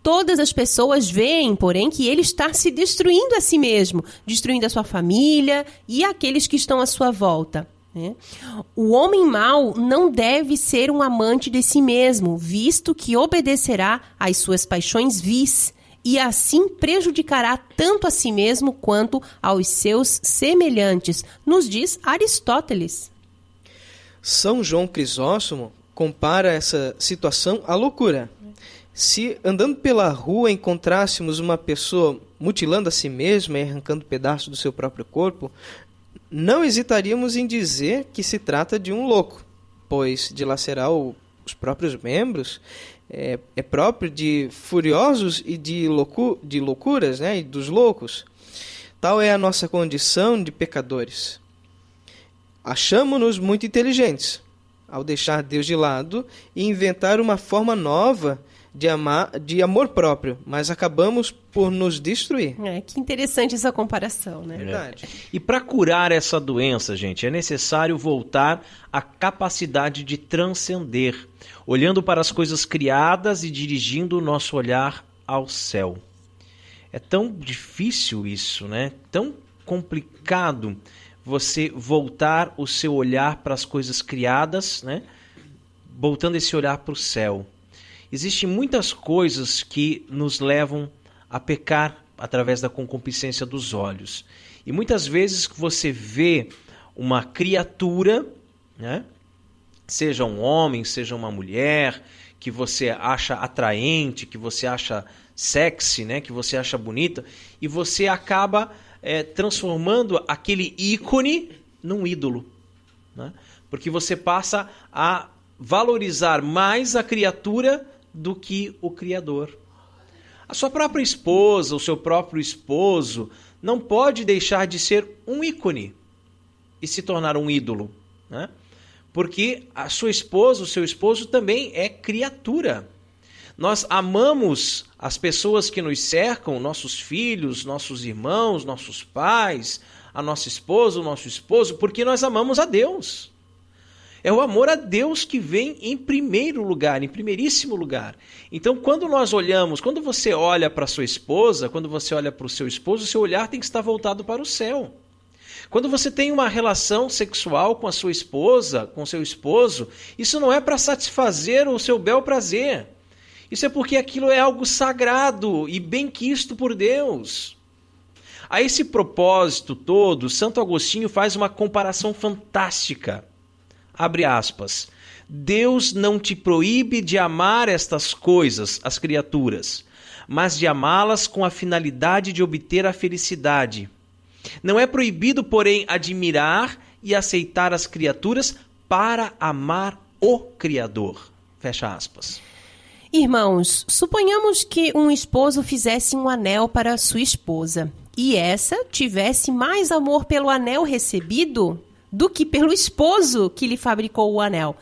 Todas as pessoas veem, porém, que ele está se destruindo a si mesmo, destruindo a sua família e aqueles que estão à sua volta. O homem mau não deve ser um amante de si mesmo, visto que obedecerá às suas paixões vis e assim prejudicará tanto a si mesmo quanto aos seus semelhantes, nos diz Aristóteles. São João Crisóstomo compara essa situação à loucura. Se andando pela rua encontrássemos uma pessoa mutilando a si mesma e arrancando pedaços do seu próprio corpo, não hesitaríamos em dizer que se trata de um louco, pois dilacerar os próprios membros é próprio de furiosos e de loucuras, né, e dos loucos. Tal é a nossa condição de pecadores. Achamo-nos muito inteligentes ao deixar Deus de lado e inventar uma forma nova de amor próprio, mas acabamos por nos destruir. Que interessante essa comparação, né? Verdade. E para curar essa doença, gente, é necessário voltar à capacidade de transcender, olhando para as coisas criadas e dirigindo o nosso olhar ao céu. É tão difícil isso, né? Tão complicado você voltar o seu olhar para as coisas criadas, né? Voltando esse olhar para o céu. Existem muitas coisas que nos levam a pecar através da concupiscência dos olhos. E muitas vezes você vê uma criatura, né? Seja um homem, seja uma mulher, que você acha atraente, que você acha sexy, né? Que você acha bonita, e você acaba transformando aquele ícone num ídolo, né? Porque você passa a valorizar mais a criatura do que o Criador. A sua própria esposa, o seu próprio esposo, não pode deixar de ser um ícone e se tornar um ídolo, né? Porque a sua esposa, o seu esposo também é criatura. Nós amamos as pessoas que nos cercam, nossos filhos, nossos irmãos, nossos pais, a nossa esposa, o nosso esposo, porque nós amamos a Deus. É o amor a Deus que vem em primeiro lugar, em primeiríssimo lugar. Então, quando nós olhamos, quando você olha para a sua esposa, quando você olha para o seu esposo, o seu olhar tem que estar voltado para o céu. Quando você tem uma relação sexual com a sua esposa, com o seu esposo, isso não é para satisfazer o seu bel prazer. Isso é porque aquilo é algo sagrado e benquisto por Deus. A esse propósito todo, Santo Agostinho faz uma comparação fantástica. Abre aspas. Deus não te proíbe de amar estas coisas, as criaturas, mas de amá-las com a finalidade de obter a felicidade. Não é proibido, porém, admirar e aceitar as criaturas para amar o Criador. Fecha aspas. Irmãos, suponhamos que um esposo fizesse um anel para sua esposa e essa tivesse mais amor pelo anel recebido do que pelo esposo que lhe fabricou o anel.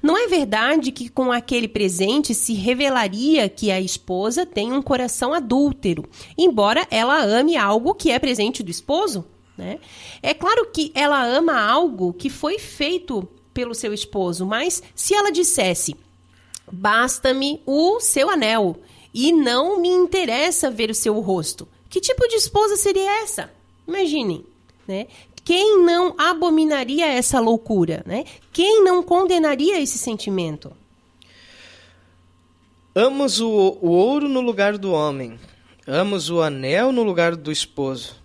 Não é verdade que com aquele presente se revelaria que a esposa tem um coração adúltero, embora ela ame algo que é presente do esposo, né? É claro que ela ama algo que foi feito pelo seu esposo, mas se ela dissesse: basta-me o seu anel e não me interessa ver o seu rosto, que tipo de esposa seria essa? Imaginem, né? Quem não abominaria essa loucura, né? Quem não condenaria esse sentimento? Amas o ouro no lugar do homem, amas o anel no lugar do esposo.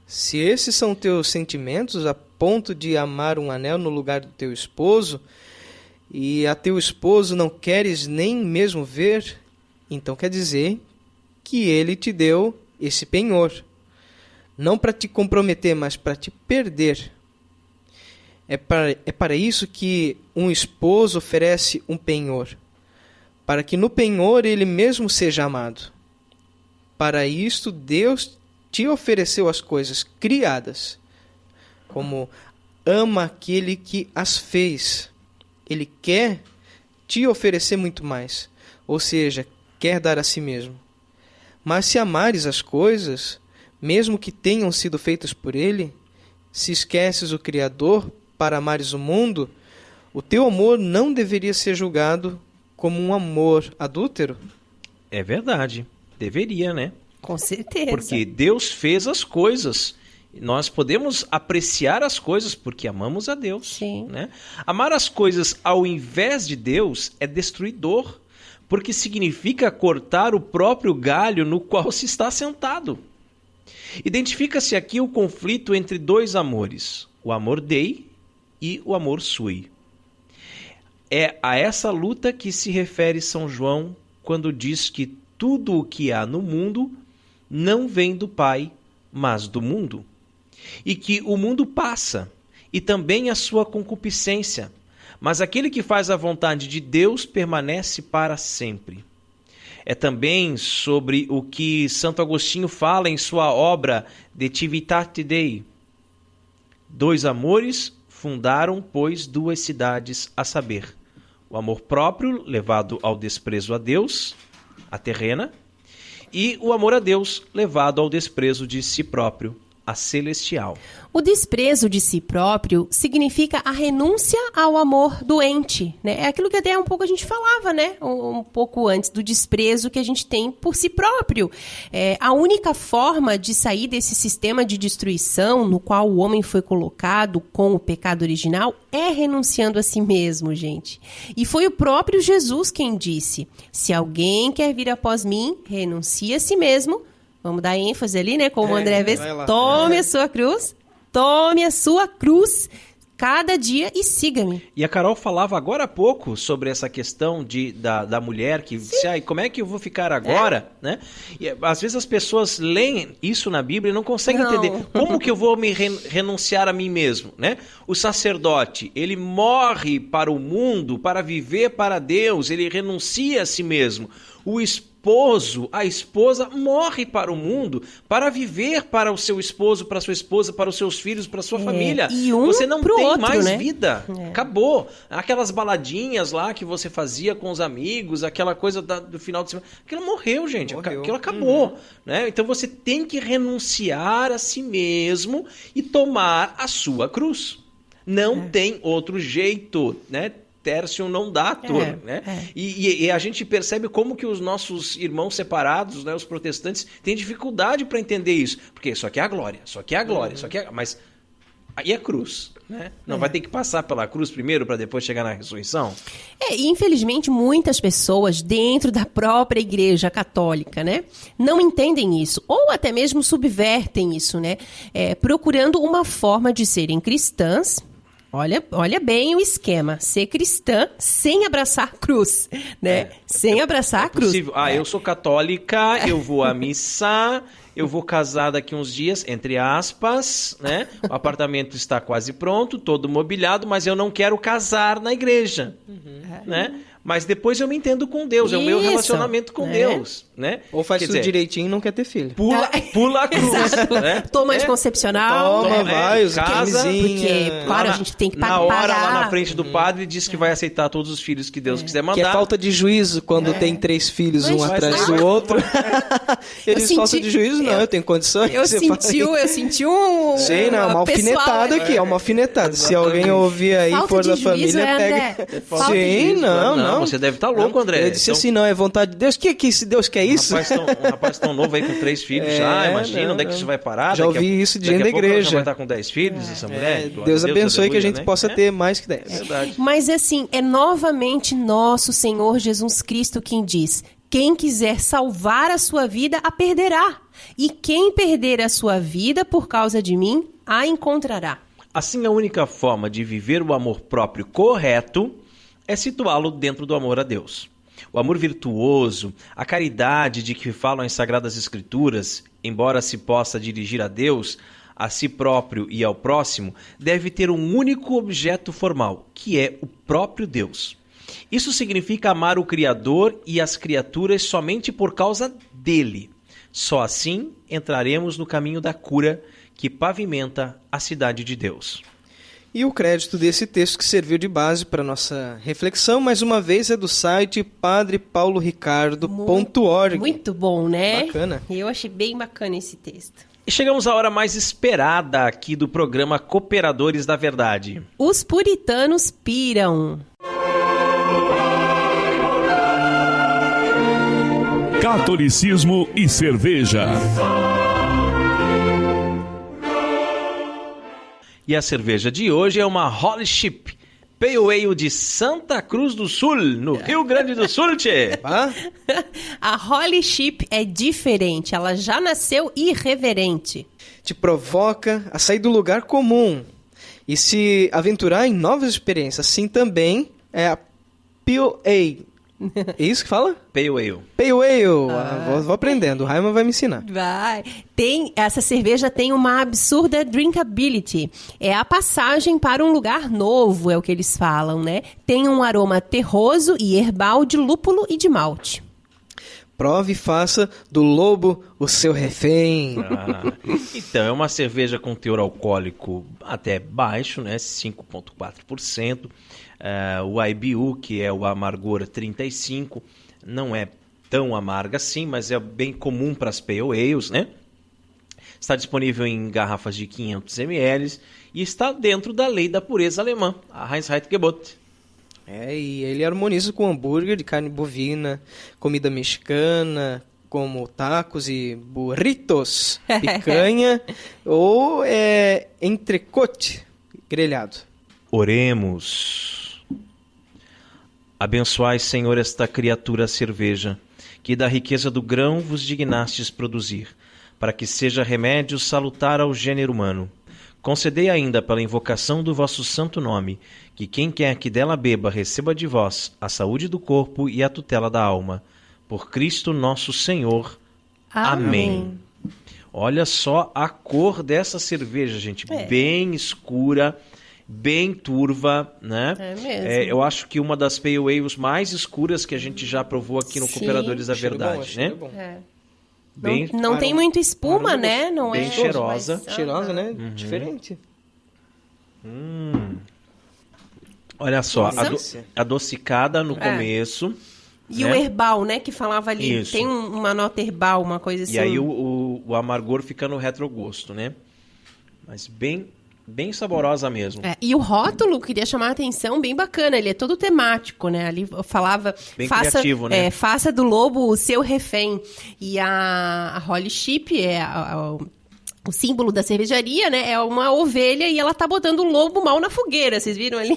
Se esses são teus sentimentos a ponto de amar um anel no lugar do teu esposo, e a teu esposo não queres nem mesmo ver, então quer dizer que ele te deu esse penhor. Não para te comprometer, mas para te perder. É para isso que um esposo oferece um penhor, para que no penhor ele mesmo seja amado. Para isto Deus te ofereceu as coisas criadas, como ama aquele que as fez. Ele quer te oferecer muito mais, ou seja, quer dar a si mesmo. Mas se amares as coisas, mesmo que tenham sido feitas por ele, se esqueces o Criador para amares o mundo, o teu amor não deveria ser julgado como um amor adúltero? É verdade, deveria, né? Com certeza. Porque Deus fez as coisas. Nós podemos apreciar as coisas porque amamos a Deus. Sim. Né? Amar as coisas ao invés de Deus é destruidor, porque significa cortar o próprio galho no qual se está sentado. Identifica-se aqui o conflito entre dois amores, o amor Dei e o amor Sui. É a essa luta que se refere São João quando diz que tudo o que há no mundo não vem do Pai, mas do mundo. E que o mundo passa, e também a sua concupiscência, mas aquele que faz a vontade de Deus permanece para sempre. É também sobre o que Santo Agostinho fala em sua obra De Civitate Dei. Dois amores fundaram, pois, duas cidades, a saber, o amor próprio, levado ao desprezo a Deus, a terrena, e o amor a Deus, levado ao desprezo de si próprio, a celestial. O desprezo de si próprio significa a renúncia ao amor doente, né? É aquilo que até um pouco a gente falava, né? Um pouco antes, do desprezo que a gente tem por si próprio. A única forma de sair desse sistema de destruição no qual o homem foi colocado com o pecado original é renunciando a si mesmo, gente. E foi o próprio Jesus quem disse: se alguém quer vir após mim, renuncie a si mesmo. Vamos dar ênfase ali, né? Como o André vê, tome a sua cruz cada dia e siga-me. E a Carol falava agora há pouco sobre essa questão da mulher que disse, como é que eu vou ficar agora? Né? E às vezes as pessoas leem isso na Bíblia e não conseguem entender. Como que eu vou me renunciar a mim mesmo? Né? O sacerdote, ele morre para o mundo, para viver para Deus, ele renuncia a si mesmo. O esposo, a esposa morre para o mundo para viver para o seu esposo, para a sua esposa, para os seus filhos, para a sua família. E você não tem outro, mais né? vida. Acabou. Aquelas baladinhas lá que você fazia com os amigos, aquela coisa do final de semana, aquilo morreu, gente. Aquilo acabou. Né? Então você tem que renunciar a si mesmo e tomar a sua cruz. Não tem outro jeito, né? Tertium non datur, né? E a gente percebe como que os nossos irmãos separados, né, os protestantes, têm dificuldade para entender isso. Porque isso aqui é a glória, isso aqui é a glória, isso aqui é... Mas aí é cruz, né? Não vai ter que passar pela cruz primeiro para depois chegar na ressurreição? E infelizmente muitas pessoas dentro da própria Igreja Católica, né, não entendem isso, ou até mesmo subvertem isso, né? Procurando uma forma de serem cristãs. Olha bem o esquema. Ser cristã sem abraçar a cruz, né? Sem abraçar a cruz. Eu sou católica, eu vou à missa, eu vou casar daqui uns dias, entre aspas, né? O apartamento está quase pronto, todo mobiliado, mas eu não quero casar na igreja, né? Mas depois eu me entendo com Deus, é o meu relacionamento com Deus, né? Ou faz tudo direitinho e não quer ter filho. Pula a cruz, né? Toma anticoncepcional. Vai, casa, porque, claro, a gente tem que pagar. Na hora, lá na frente do padre, diz que vai aceitar todos os filhos que Deus quiser mandar. Que é falta de juízo quando tem 3 filhos, um atrás do outro. Eles falta de juízo, não, eu tenho condições. Eu senti um... Sim, não, uma alfinetada aqui, uma alfinetada. Se alguém ouvir aí, for da família, pega... Sim, não. Você deve estar louco, André. Eu disse assim, não, é vontade de Deus. Se Deus quer isso? Um rapaz tão novo aí com 3 filhos já, imagina onde é que isso vai parar. Já ouvi isso de gente da igreja. Já vai estar com 10 filhos, essa mulher. Deus abençoe que a gente possa ter mais que 10. É verdade. Mas assim, é novamente nosso Senhor Jesus Cristo quem diz: quem quiser salvar a sua vida, a perderá. E quem perder a sua vida por causa de mim, a encontrará. Assim, a única forma de viver o amor próprio correto é situá-lo dentro do amor a Deus. O amor virtuoso, a caridade de que falam as Sagradas Escrituras, embora se possa dirigir a Deus, a si próprio e ao próximo, deve ter um único objeto formal, que é o próprio Deus. Isso significa amar o Criador e as criaturas somente por causa dele. Só assim entraremos no caminho da cura que pavimenta a cidade de Deus. E o crédito desse texto que serviu de base para nossa reflexão, mais uma vez, é do site padrepauloricardo.org. Muito bom, né? Bacana. Eu achei bem bacana esse texto. E chegamos à hora mais esperada aqui do programa Cooperadores da Verdade. Os puritanos piram. Catolicismo e cerveja. E a cerveja de hoje é uma Holy Ship, Pale Ale de Santa Cruz do Sul, no Rio Grande do Sul, tchê. A Holy Ship é diferente, ela já nasceu irreverente. Te provoca a sair do lugar comum e se aventurar em novas experiências. Assim também é a Pale Ale. É isso que fala? Pale Ale. Pale Ale. Vou aprendendo, o Raiman vai me ensinar. Vai. Essa cerveja tem uma absurda drinkability. É a passagem para um lugar novo, é o que eles falam, né? Tem um aroma terroso e herbal de lúpulo e de malte. Prove e faça do lobo o seu refém. Então, é uma cerveja com teor alcoólico até baixo, né? 5,4%. O IBU, que é o amargor 35, não é tão amarga assim, mas é bem comum para as Pale Ales, né? Está disponível em garrafas de 500 ml e está dentro da lei da pureza alemã, a Reinheitsgebot. E ele harmoniza com hambúrguer de carne bovina, comida mexicana, como tacos e burritos, picanha ou entrecote grelhado. Oremos. Abençoai, Senhor, esta criatura cerveja, que da riqueza do grão vos dignastes produzir, para que seja remédio salutar ao gênero humano. Concedei ainda, pela invocação do vosso santo nome, que quem quer que dela beba receba de vós a saúde do corpo e a tutela da alma. Por Cristo nosso Senhor. Amém. Olha só a cor dessa cerveja, gente. Bem escura, bem turva, né? É mesmo. Eu acho que uma das Pale Ales mais escuras que a gente já provou aqui no Cooperadores da Verdade, né? Bom. Bem, Não tem muita espuma, aroma né? Não bem é cheirosa. mas- Cheirosa, né? Diferente. Olha só, Nossa. adocicada no começo. E né? o herbal, né? Que falava ali. Isso. Tem uma nota herbal, uma coisa assim. E aí o amargor fica no retrogosto, né? Mas bem saborosa mesmo. E o rótulo, queria chamar a atenção, bem bacana. Ele é todo temático, né? Ali falava... Bem criativo, né? Faça do lobo o seu refém. E a Holy Ship é o símbolo da cervejaria, né? É uma ovelha e ela tá botando o lobo mal na fogueira. Vocês viram ali?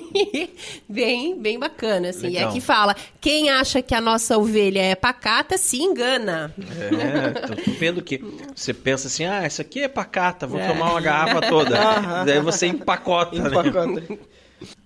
bem bacana, assim. Legal. E aqui fala, quem acha que a nossa ovelha é pacata, se engana. Tô vendo que você pensa assim, essa aqui é pacata, vou tomar uma garrafa toda. Daí você empacota, né?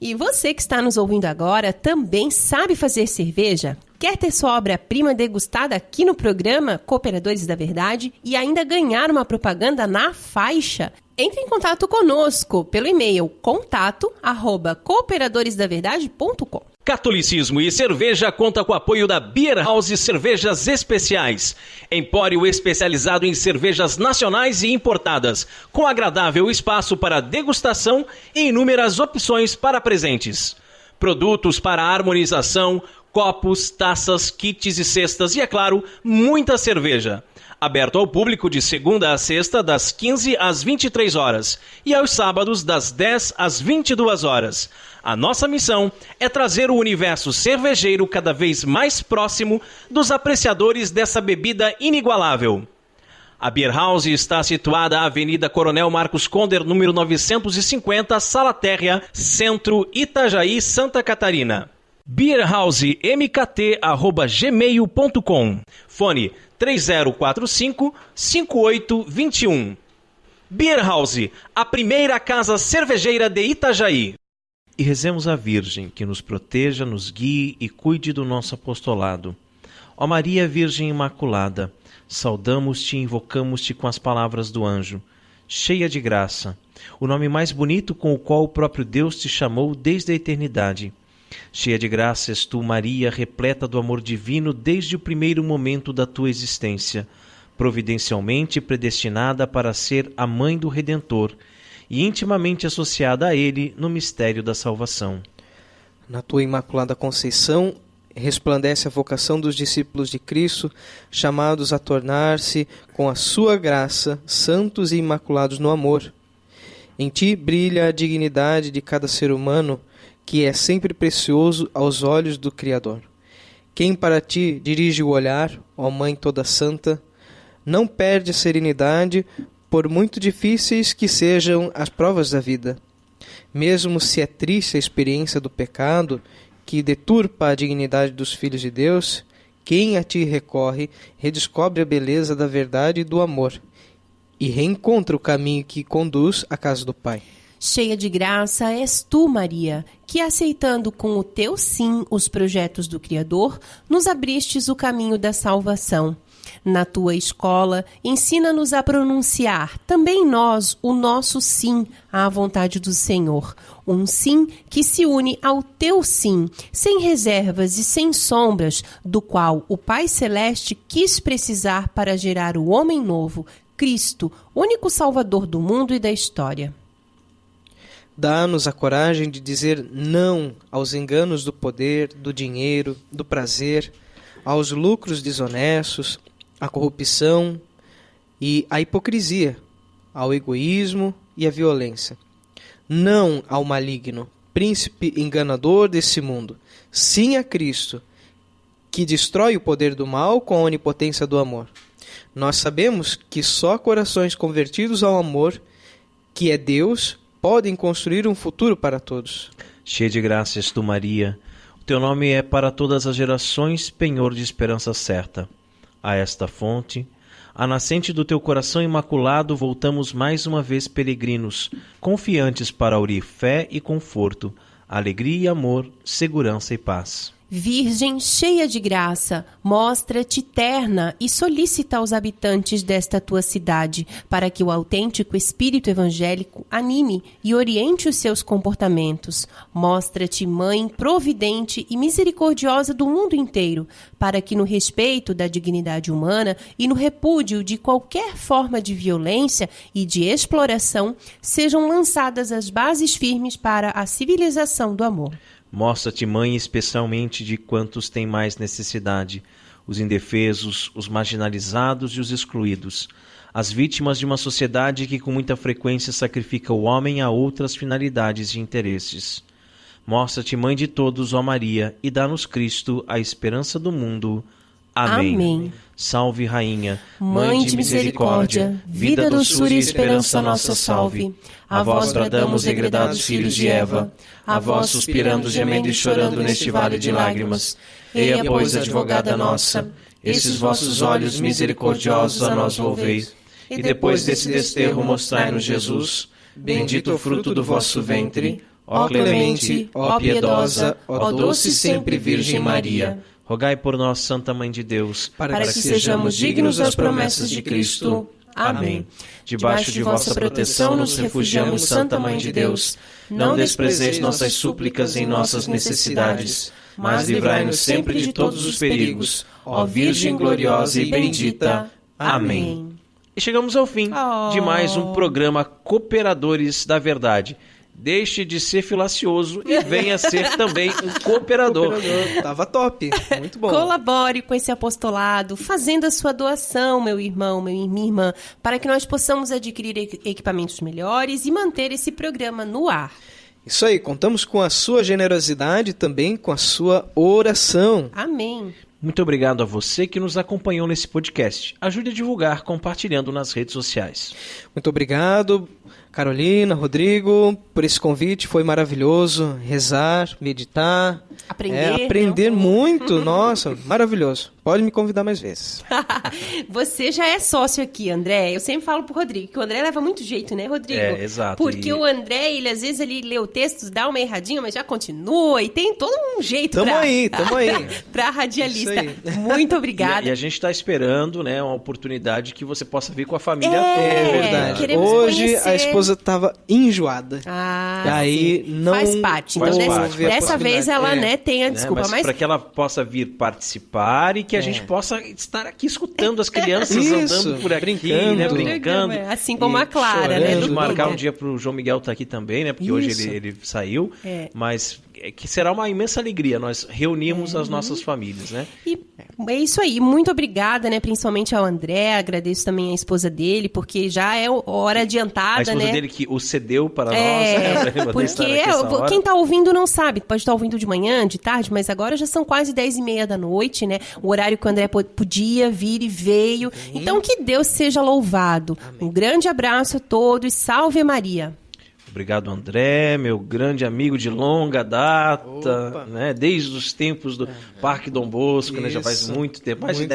E você que está nos ouvindo agora também sabe fazer cerveja? Quer ter sua obra-prima degustada aqui no programa Cooperadores da Verdade e ainda ganhar uma propaganda na faixa? Entre em contato conosco pelo e-mail contato@cooperadoresdaverdade.com. Catolicismo e cerveja conta com o apoio da Beer House Cervejas Especiais, empório especializado em cervejas nacionais e importadas, com agradável espaço para degustação e inúmeras opções para presentes. Produtos para harmonização, copos, taças, kits e cestas e, é claro, muita cerveja. Aberto ao público de segunda a sexta, das 15 às 23 horas e aos sábados, das 10 às 22 horas. A nossa missão é trazer o universo cervejeiro cada vez mais próximo dos apreciadores dessa bebida inigualável. A Beer House está situada na Avenida Coronel Marcos Conder, número 950, Sala Térrea, Centro, Itajaí, Santa Catarina. beerhousemkt@gmail.com. Fone 3045-5821. Beer House, a primeira casa cervejeira de Itajaí. E rezemos a Virgem, que nos proteja, nos guie e cuide do nosso apostolado. Ó Maria Virgem Imaculada, saudamos-te e invocamos-te com as palavras do anjo. Cheia de graça, o nome mais bonito com o qual o próprio Deus te chamou desde a eternidade. Cheia de graça és tu, Maria, repleta do amor divino desde o primeiro momento da tua existência, providencialmente predestinada para ser a mãe do Redentor e intimamente associada a ele no mistério da salvação. Na tua Imaculada Conceição resplandece a vocação dos discípulos de Cristo, chamados a tornar-se, com a sua graça, santos e imaculados no amor. Em ti brilha a dignidade de cada ser humano, que é sempre precioso aos olhos do Criador. Quem para ti dirige o olhar, ó Mãe toda santa, não perde a serenidade, por muito difíceis que sejam as provas da vida. Mesmo se é triste a experiência do pecado, que deturpa a dignidade dos filhos de Deus, quem a ti recorre, redescobre a beleza da verdade e do amor, e reencontra o caminho que conduz à casa do Pai. Cheia de graça és tu, Maria, que aceitando com o teu sim os projetos do Criador, nos abristes o caminho da salvação. Na tua escola, ensina-nos a pronunciar, também nós, o nosso sim à vontade do Senhor. Um sim que se une ao teu sim, sem reservas e sem sombras, do qual o Pai Celeste quis precisar para gerar o homem novo, Cristo, único Salvador do mundo e da história. Dá-nos a coragem de dizer não aos enganos do poder, do dinheiro, do prazer, aos lucros desonestos, à corrupção e à hipocrisia, ao egoísmo e à violência. Não ao maligno, príncipe enganador desse mundo. Sim a Cristo, que destrói o poder do mal com a onipotência do amor. Nós sabemos que só corações convertidos ao amor, que é Deus, podem construir um futuro para todos. Cheia de graça és tu, Maria. O teu nome é para todas as gerações penhor de esperança certa. A esta fonte, a nascente do teu coração imaculado, voltamos mais uma vez peregrinos, confiantes para aurir fé e conforto, alegria e amor, segurança e paz. Virgem cheia de graça, mostra-te terna e solicita aos habitantes desta tua cidade, para que o autêntico espírito evangélico anime e oriente os seus comportamentos. Mostra-te mãe providente e misericordiosa do mundo inteiro, para que no respeito da dignidade humana e no repúdio de qualquer forma de violência e de exploração, sejam lançadas as bases firmes para a civilização do amor. Mostra-te, mãe, especialmente de quantos têm mais necessidade, os indefesos, os marginalizados e os excluídos, as vítimas de uma sociedade que com muita frequência sacrifica o homem a outras finalidades e interesses. Mostra-te, mãe de todos, ó Maria, e dá-nos Cristo, a esperança do mundo. Amém. Amém. Salve, Rainha, Mãe de misericórdia, vida, doçura e esperança nossa salve. A vós bradamos, degredados filhos de Eva, a vós suspirando, gemendo e chorando neste vale de lágrimas. Eia, pois, advogada nossa, esses vossos olhos misericordiosos a nós volvei, e depois desse desterro mostrai-nos Jesus, bendito o fruto do vosso ventre, ó clemente, ó piedosa, ó doce sempre Virgem Maria. Rogai por nós, Santa Mãe de Deus, para que sejamos dignos das promessas de Cristo. Amém. Debaixo de vossa proteção nos refugiamos, Santa Mãe de Deus. Não desprezeis nossas súplicas em nossas necessidades, mas livrai-nos sempre de todos os perigos, ó Virgem gloriosa e bendita. Amém. E chegamos ao fim de mais um programa Cooperadores da Verdade. Deixe de ser filacioso e venha ser também um cooperador. Tava top, muito bom. Colabore com esse apostolado, fazendo a sua doação, meu irmão, minha irmã, para que nós possamos adquirir equipamentos melhores e manter esse programa no ar. Isso aí, contamos com a sua generosidade e também com a sua oração. Amém. Muito obrigado a você que nos acompanhou nesse podcast. Ajude a divulgar compartilhando nas redes sociais. Muito obrigado, Carolina, Rodrigo, por esse convite. Foi maravilhoso rezar, meditar, aprender muito. Nossa, maravilhoso. Pode me convidar mais vezes. Você já é sócio aqui, André. Eu sempre falo pro Rodrigo, que o André leva muito jeito, né, Rodrigo? É, exato. Porque o André, ele às vezes ele lê o texto, dá uma erradinha, mas já continua e tem todo um jeito tamo aí. Pra radialista. Muito obrigada. E a gente está esperando, né, uma oportunidade que você possa vir com a família toda. É verdade. Hoje conhecer. A esposa estava enjoada. Ah, aí sim. não Faz parte. Então, dessa vez ela, tem a desculpa. Mas para que ela possa vir participar e que a gente possa estar aqui escutando as crianças andando por aqui, brincando. Assim como a Clara, né? Vamos marcar um dia para o João Miguel estar aqui também, né? Porque hoje ele saiu. Mas que será uma imensa alegria nós reunirmos as nossas famílias, né? E é isso aí, muito obrigada, né, principalmente ao André, agradeço também a esposa dele, porque já é hora adiantada, a esposa né? dele que o cedeu para nós, né? Porque quem tá ouvindo não sabe, pode estar ouvindo de manhã, de tarde, mas agora já são quase 10h30 da noite, né? O horário que o André podia vir e veio. Então que Deus seja louvado. Amém. Um grande abraço a todos, salve Maria. Obrigado, André, meu grande amigo de longa data, né? Desde os tempos do Parque Dom Bosco, né? Já faz muito tempo, mais de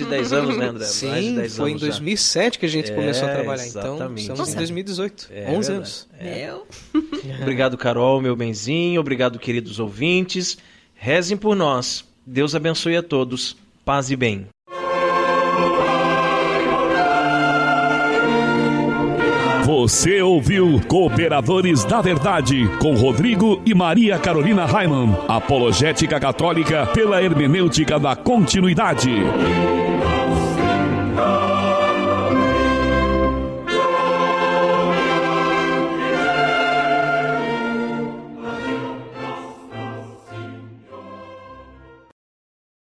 10 anos, né, André? Sim, mais de 10 foi anos em 2007 que a gente começou a trabalhar, exatamente. Então estamos em 2018, 11 anos. Obrigado, Carol, meu benzinho, obrigado, queridos ouvintes, rezem por nós, Deus abençoe a todos, paz e bem. Você ouviu Cooperadores da Verdade, com Rodrigo e Maria Carolina Raimann. Apologética católica pela hermenêutica da continuidade.